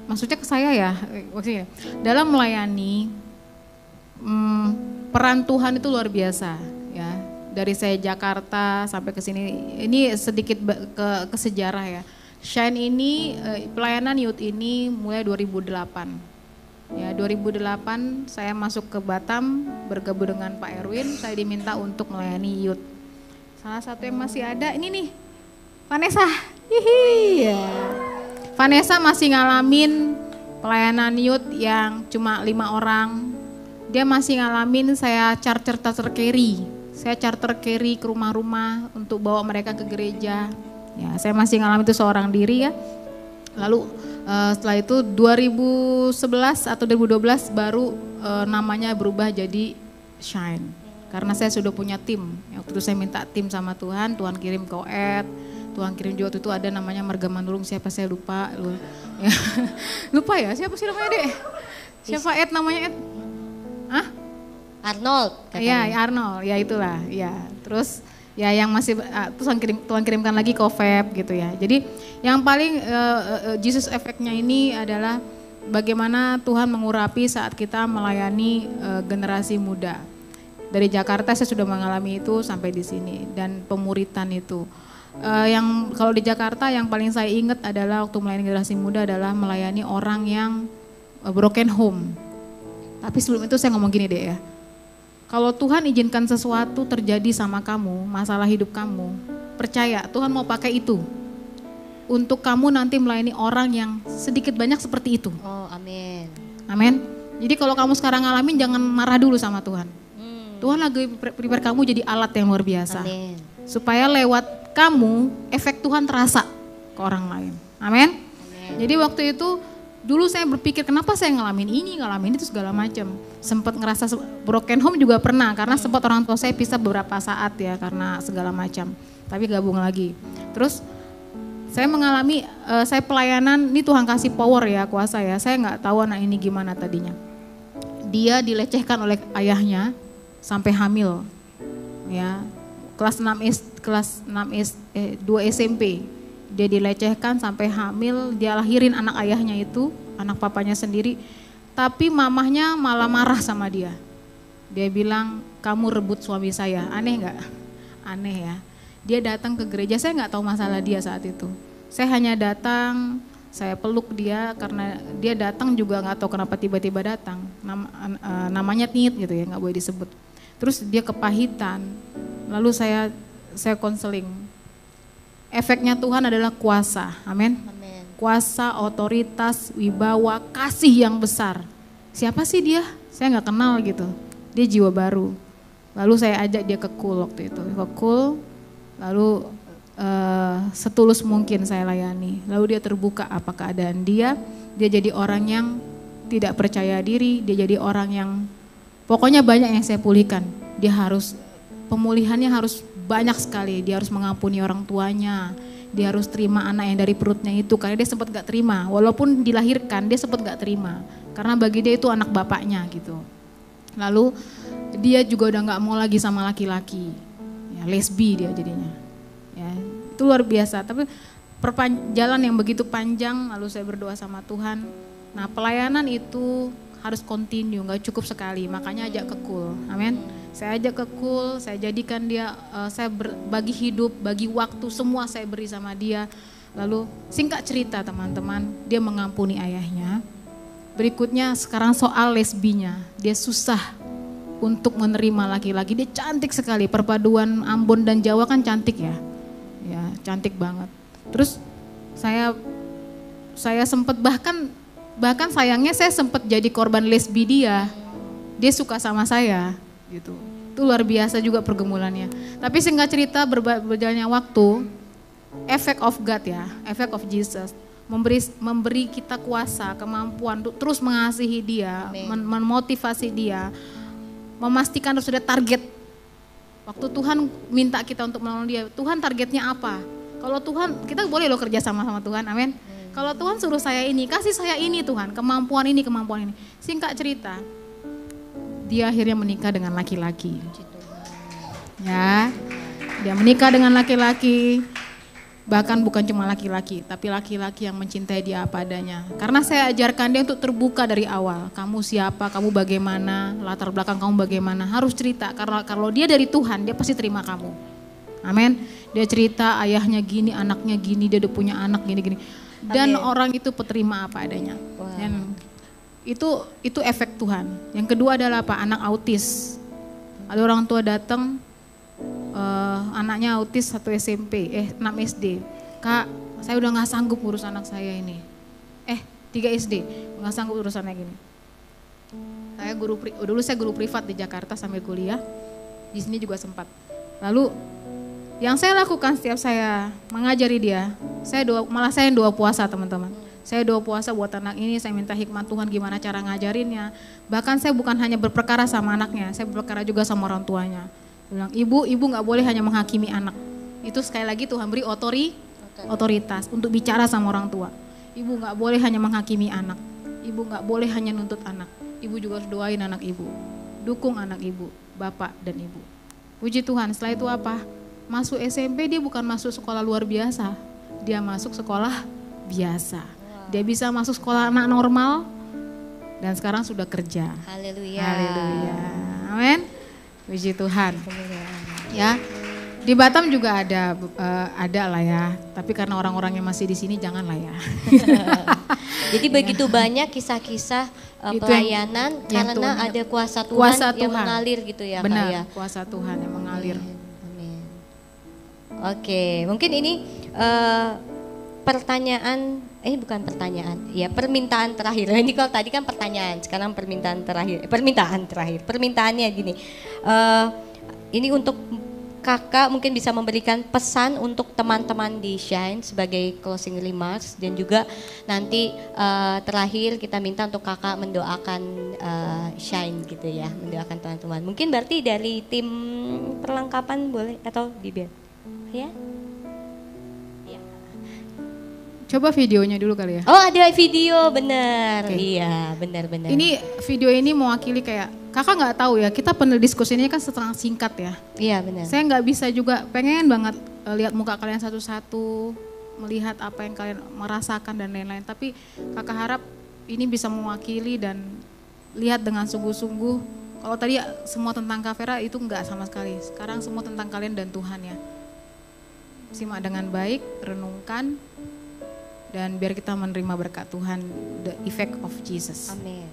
maksudnya ke saya ya, maksudnya dalam melayani peran Tuhan itu luar biasa ya. Dari saya Jakarta sampai ke sini, ini sedikit ke sejarah ya. Shine ini pelayanan youth ini mulai 2008. Ya, 2008 saya masuk ke Batam bergabung dengan Pak Erwin, saya diminta untuk melayani youth. Salah satu yang masih ada ini nih, Vanessa. Hihi, ya. Vanessa masih ngalamin pelayanan youth yang cuma 5 orang. Dia masih ngalamin saya charter carry. Saya charter carry ke rumah-rumah untuk bawa mereka ke gereja. Ya, saya masih ngalamin itu seorang diri ya. Lalu setelah itu 2011 atau 2012 baru namanya berubah jadi Shine. Karena saya sudah punya tim. Waktu itu saya minta tim sama Tuhan, Tuhan kirim ke OED, Tuhan kirim juga waktu itu ada namanya Marga Manurung, siapa saya lupa. Ya. Lupa ya, siapa sih namanya Dek? Siapa Ed namanya Ed? Hah? Arnold. Iya, Arnold, ya itulah. Ya, terus ya yang masih Tuhan kirimkan lagi ke OVEP gitu ya. Jadi yang paling Jesus efeknya ini adalah bagaimana Tuhan mengurapi saat kita melayani generasi muda. Dari Jakarta saya sudah mengalami itu sampai di sini dan pemuritan itu. Yang kalau di Jakarta yang paling saya ingat adalah waktu melayani generasi muda adalah melayani orang yang broken home. Tapi sebelum itu saya ngomong gini deh ya. Kalau Tuhan izinkan sesuatu terjadi sama kamu, masalah hidup kamu, percaya Tuhan mau pakai itu untuk kamu nanti melayani orang yang sedikit banyak seperti itu. Oh, amin. Amin. Jadi kalau kamu sekarang ngalamin jangan marah dulu sama Tuhan. Tuhan lagi prepare kamu jadi alat yang luar biasa. Amin. Supaya lewat kamu efek Tuhan terasa ke orang lain. Amin. Jadi waktu itu dulu saya berpikir kenapa saya ngalamin itu segala macam. Sempat ngerasa broken home juga pernah karena sempat orang tua saya pisah beberapa saat ya karena segala macam. Tapi gabung lagi. Terus saya mengalami saya pelayanan ini Tuhan kasih power ya kuasa ya. Saya nggak tahu anak ini gimana tadinya. Dia dilecehkan oleh ayahnya sampai hamil, ya kelas 2 SMP dia dilecehkan sampai hamil, dia lahirin anak ayahnya itu, anak papanya sendiri, tapi mamahnya malah marah sama dia. Dia bilang kamu rebut suami saya, aneh nggak? Aneh ya. Dia datang ke gereja, saya nggak tahu masalah dia saat itu. Saya hanya datang, saya peluk dia karena dia datang juga nggak tahu kenapa tiba-tiba datang. Namanya Tit gitu ya, nggak boleh disebut. Terus dia kepahitan, lalu saya konseling. Efeknya Tuhan adalah kuasa, amin. Kuasa, otoritas, wibawa, kasih yang besar. Siapa sih dia? Saya nggak kenal gitu. Dia jiwa baru. Lalu saya ajak dia ke Cool waktu itu, ke Cool. Lalu setulus mungkin saya layani. Lalu dia terbuka apa keadaan dia jadi orang yang tidak percaya diri, dia jadi orang yang pokoknya banyak yang saya pulihkan. Dia harus, pemulihannya harus banyak sekali. Dia harus mengampuni orang tuanya. Dia harus terima anak yang dari perutnya itu. Karena dia sempat gak terima. Walaupun dilahirkan dia sempat gak terima. Karena bagi dia itu anak bapaknya gitu. Lalu dia juga udah gak mau lagi sama laki-laki. Ya, lesbi dia jadinya. Ya, itu luar biasa. Tapi jalan yang begitu panjang lalu saya berdoa sama Tuhan. Nah pelayanan itu harus continue, gak cukup sekali, makanya ajak ke Cool, amin. Saya ajak ke Cool, saya jadikan dia, saya bagi hidup, bagi waktu, semua saya beri sama dia. Lalu singkat cerita teman-teman, dia mengampuni ayahnya. Berikutnya sekarang soal lesbinya, dia susah untuk menerima laki-laki, dia cantik sekali, perpaduan Ambon dan Jawa kan cantik ya, ya cantik banget. Terus saya sempat bahkan sayangnya saya sempat jadi korban lesbi dia suka sama saya gitu. Itu luar biasa juga pergumulannya. Tapi singkat cerita berjalannya waktu, efek of God ya, efek of Jesus memberi kita kuasa, kemampuan untuk terus mengasihi dia, memotivasi dia, memastikan harus ada target. Waktu Tuhan minta kita untuk menolong dia, Tuhan targetnya apa? Kalau Tuhan, kita boleh loh kerja sama Tuhan, amin. Kalau Tuhan suruh saya ini, kasih saya ini Tuhan, kemampuan ini. Singkat cerita, dia akhirnya menikah dengan laki-laki. Ya, dia menikah dengan laki-laki, bahkan bukan cuma laki-laki, tapi laki-laki yang mencintai dia apa adanya. Karena saya ajarkan dia untuk terbuka dari awal. Kamu siapa, kamu bagaimana, latar belakang kamu bagaimana, harus cerita. Karena kalau dia dari Tuhan, dia pasti terima kamu. Amin. Dia cerita ayahnya gini, anaknya gini, dia udah punya anak gini-gini. Dan orang itu penerima apa adanya. Wow. Dan itu efek Tuhan. Yang kedua adalah apa? Anak autis. Ada orang tua datang, anaknya autis 1 SMP, 6 SD. Kak, saya udah nggak sanggup ngurus anak saya ini. 3 SD, nggak sanggup urus anak gini. Dulu saya guru privat di Jakarta sambil kuliah, di sini juga sempat. Lalu yang saya lakukan setiap saya mengajari dia, malah saya yang doa puasa teman-teman. Saya doa puasa buat anak ini, saya minta hikmat Tuhan gimana cara ngajarinnya. Bahkan saya bukan hanya berperkara sama anaknya, saya berperkara juga sama orang tuanya. Saya bilang, ibu nggak boleh hanya menghakimi anak. Itu sekali lagi Tuhan beri otoritas untuk bicara sama orang tua. Ibu nggak boleh hanya menghakimi anak. Ibu nggak boleh hanya nuntut anak. Ibu juga harus doain anak ibu. Dukung anak ibu, bapak dan ibu. Puji Tuhan, setelah itu apa? Masuk SMP dia bukan masuk sekolah luar biasa. Dia masuk sekolah biasa. Dia bisa masuk sekolah anak normal dan sekarang sudah kerja. Haleluya. Haleluya. Amin. Puji Tuhan. Ya. Di Batam juga ada lah ya, tapi karena orang-orangnya masih di sini janganlah ya. Jadi begitu banyak kisah-kisah pelayanan yang karena Tuhan, ada kuasa Tuhan yang mengalir gitu ya. Benar, Kak, ya? kuasa Tuhan yang mengalir. Amin. Oke, mungkin ini permintaan terakhir. Ini kalau tadi kan pertanyaan, sekarang permintaan terakhir. Permintaannya gini, ini untuk Kakak mungkin bisa memberikan pesan untuk teman-teman di Shine sebagai closing remarks, dan juga nanti terakhir kita minta untuk Kakak mendoakan Shine gitu ya, mendoakan teman-teman. Mungkin berarti dari tim perlengkapan boleh atau Bibian? Ya? Coba videonya dulu kali ya. Oh, ada video, benar. Okay. Iya, benar-benar. Ini video ini mewakili kayak, Kakak nggak tahu ya, kita panel diskusi ini kan setengah singkat ya. Iya, benar. Saya nggak bisa juga, pengen banget lihat muka kalian satu-satu, melihat apa yang kalian merasakan dan lain-lain. Tapi Kakak harap ini bisa mewakili dan lihat dengan sungguh-sungguh. Kalau tadi semua tentang Kak Vera itu nggak sama sekali. Sekarang semua tentang kalian dan Tuhan ya. Simak dengan baik, renungkan. Dan biar kita menerima berkat Tuhan, the effect of Jesus. Amin.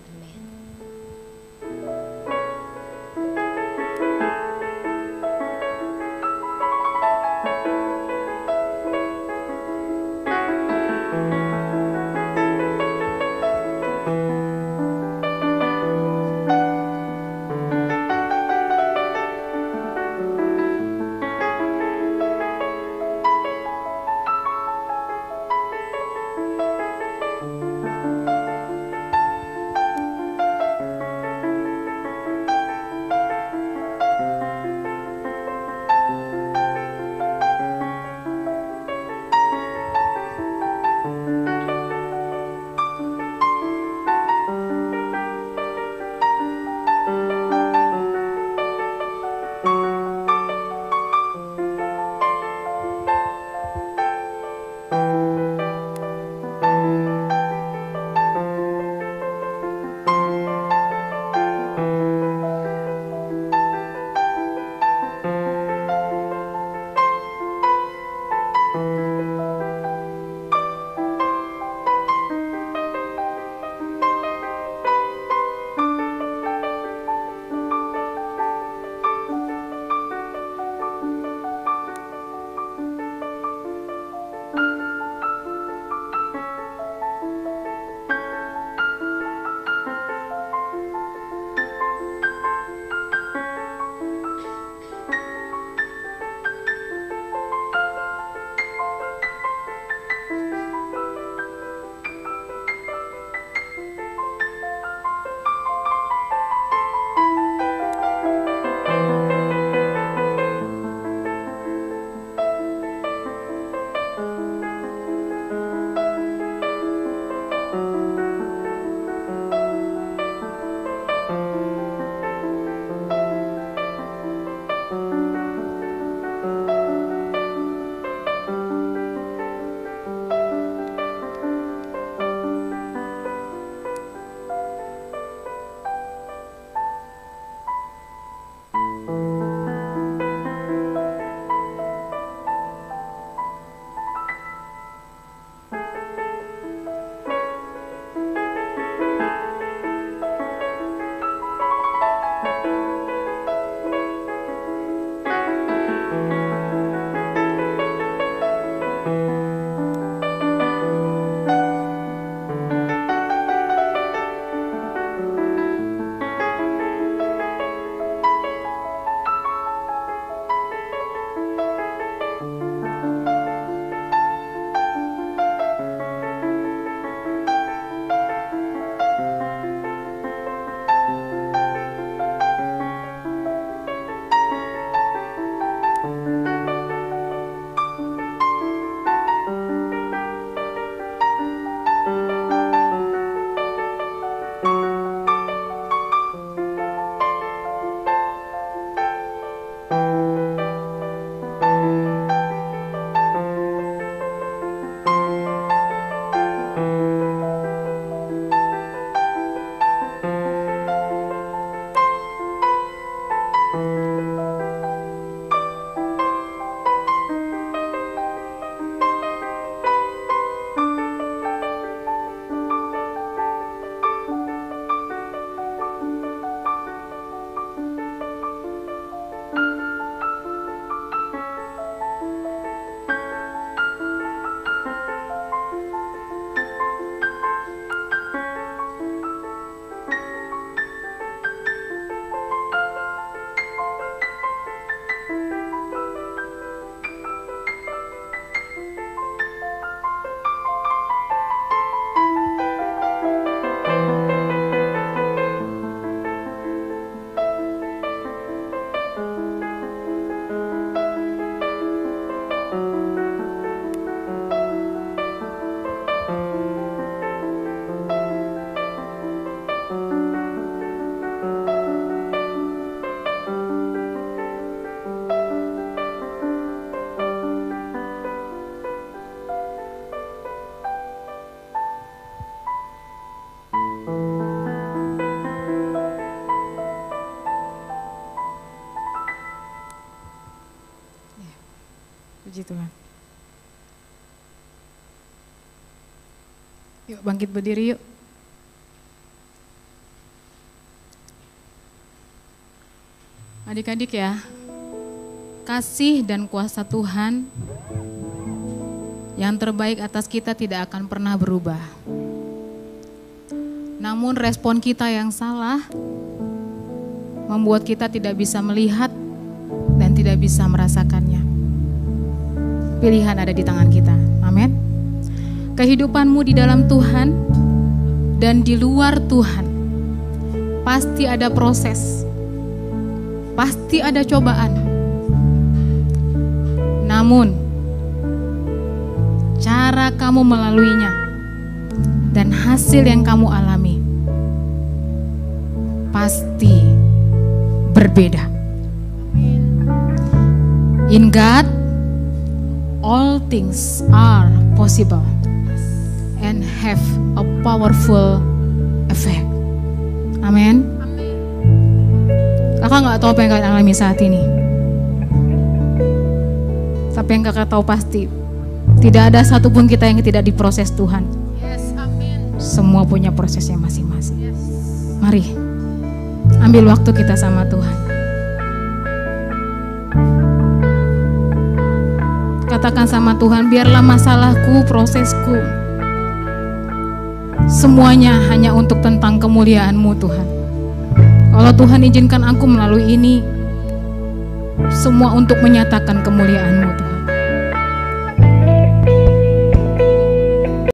Tuhan. Yuk bangkit berdiri yuk. Adik-adik ya, kasih dan kuasa Tuhan yang terbaik atas kita tidak akan pernah berubah. Namun respon kita yang salah membuat kita tidak bisa melihat dan tidak bisa merasakannya. Pilihan ada di tangan kita. Amin. Kehidupanmu di dalam Tuhan dan di luar Tuhan pasti ada proses. Pasti ada cobaan. Namun cara kamu melaluinya dan hasil yang kamu alami pasti berbeda. In God, all things are possible and have a powerful effect. Amin. Kakak nggak tahu apa yang kalian alami saat ini. Tapi yang kakak tahu pasti, tidak ada satupun kita yang tidak diproses Tuhan. Yes, amin. Semua punya prosesnya masing-masing. Yes. Mari, ambil waktu kita sama Tuhan. Katakan sama Tuhan, biarlah masalahku, prosesku, semuanya hanya untuk tentang kemuliaan-Mu Tuhan. Kalau Tuhan izinkan aku melalui ini, semua untuk menyatakan kemuliaan-Mu Tuhan.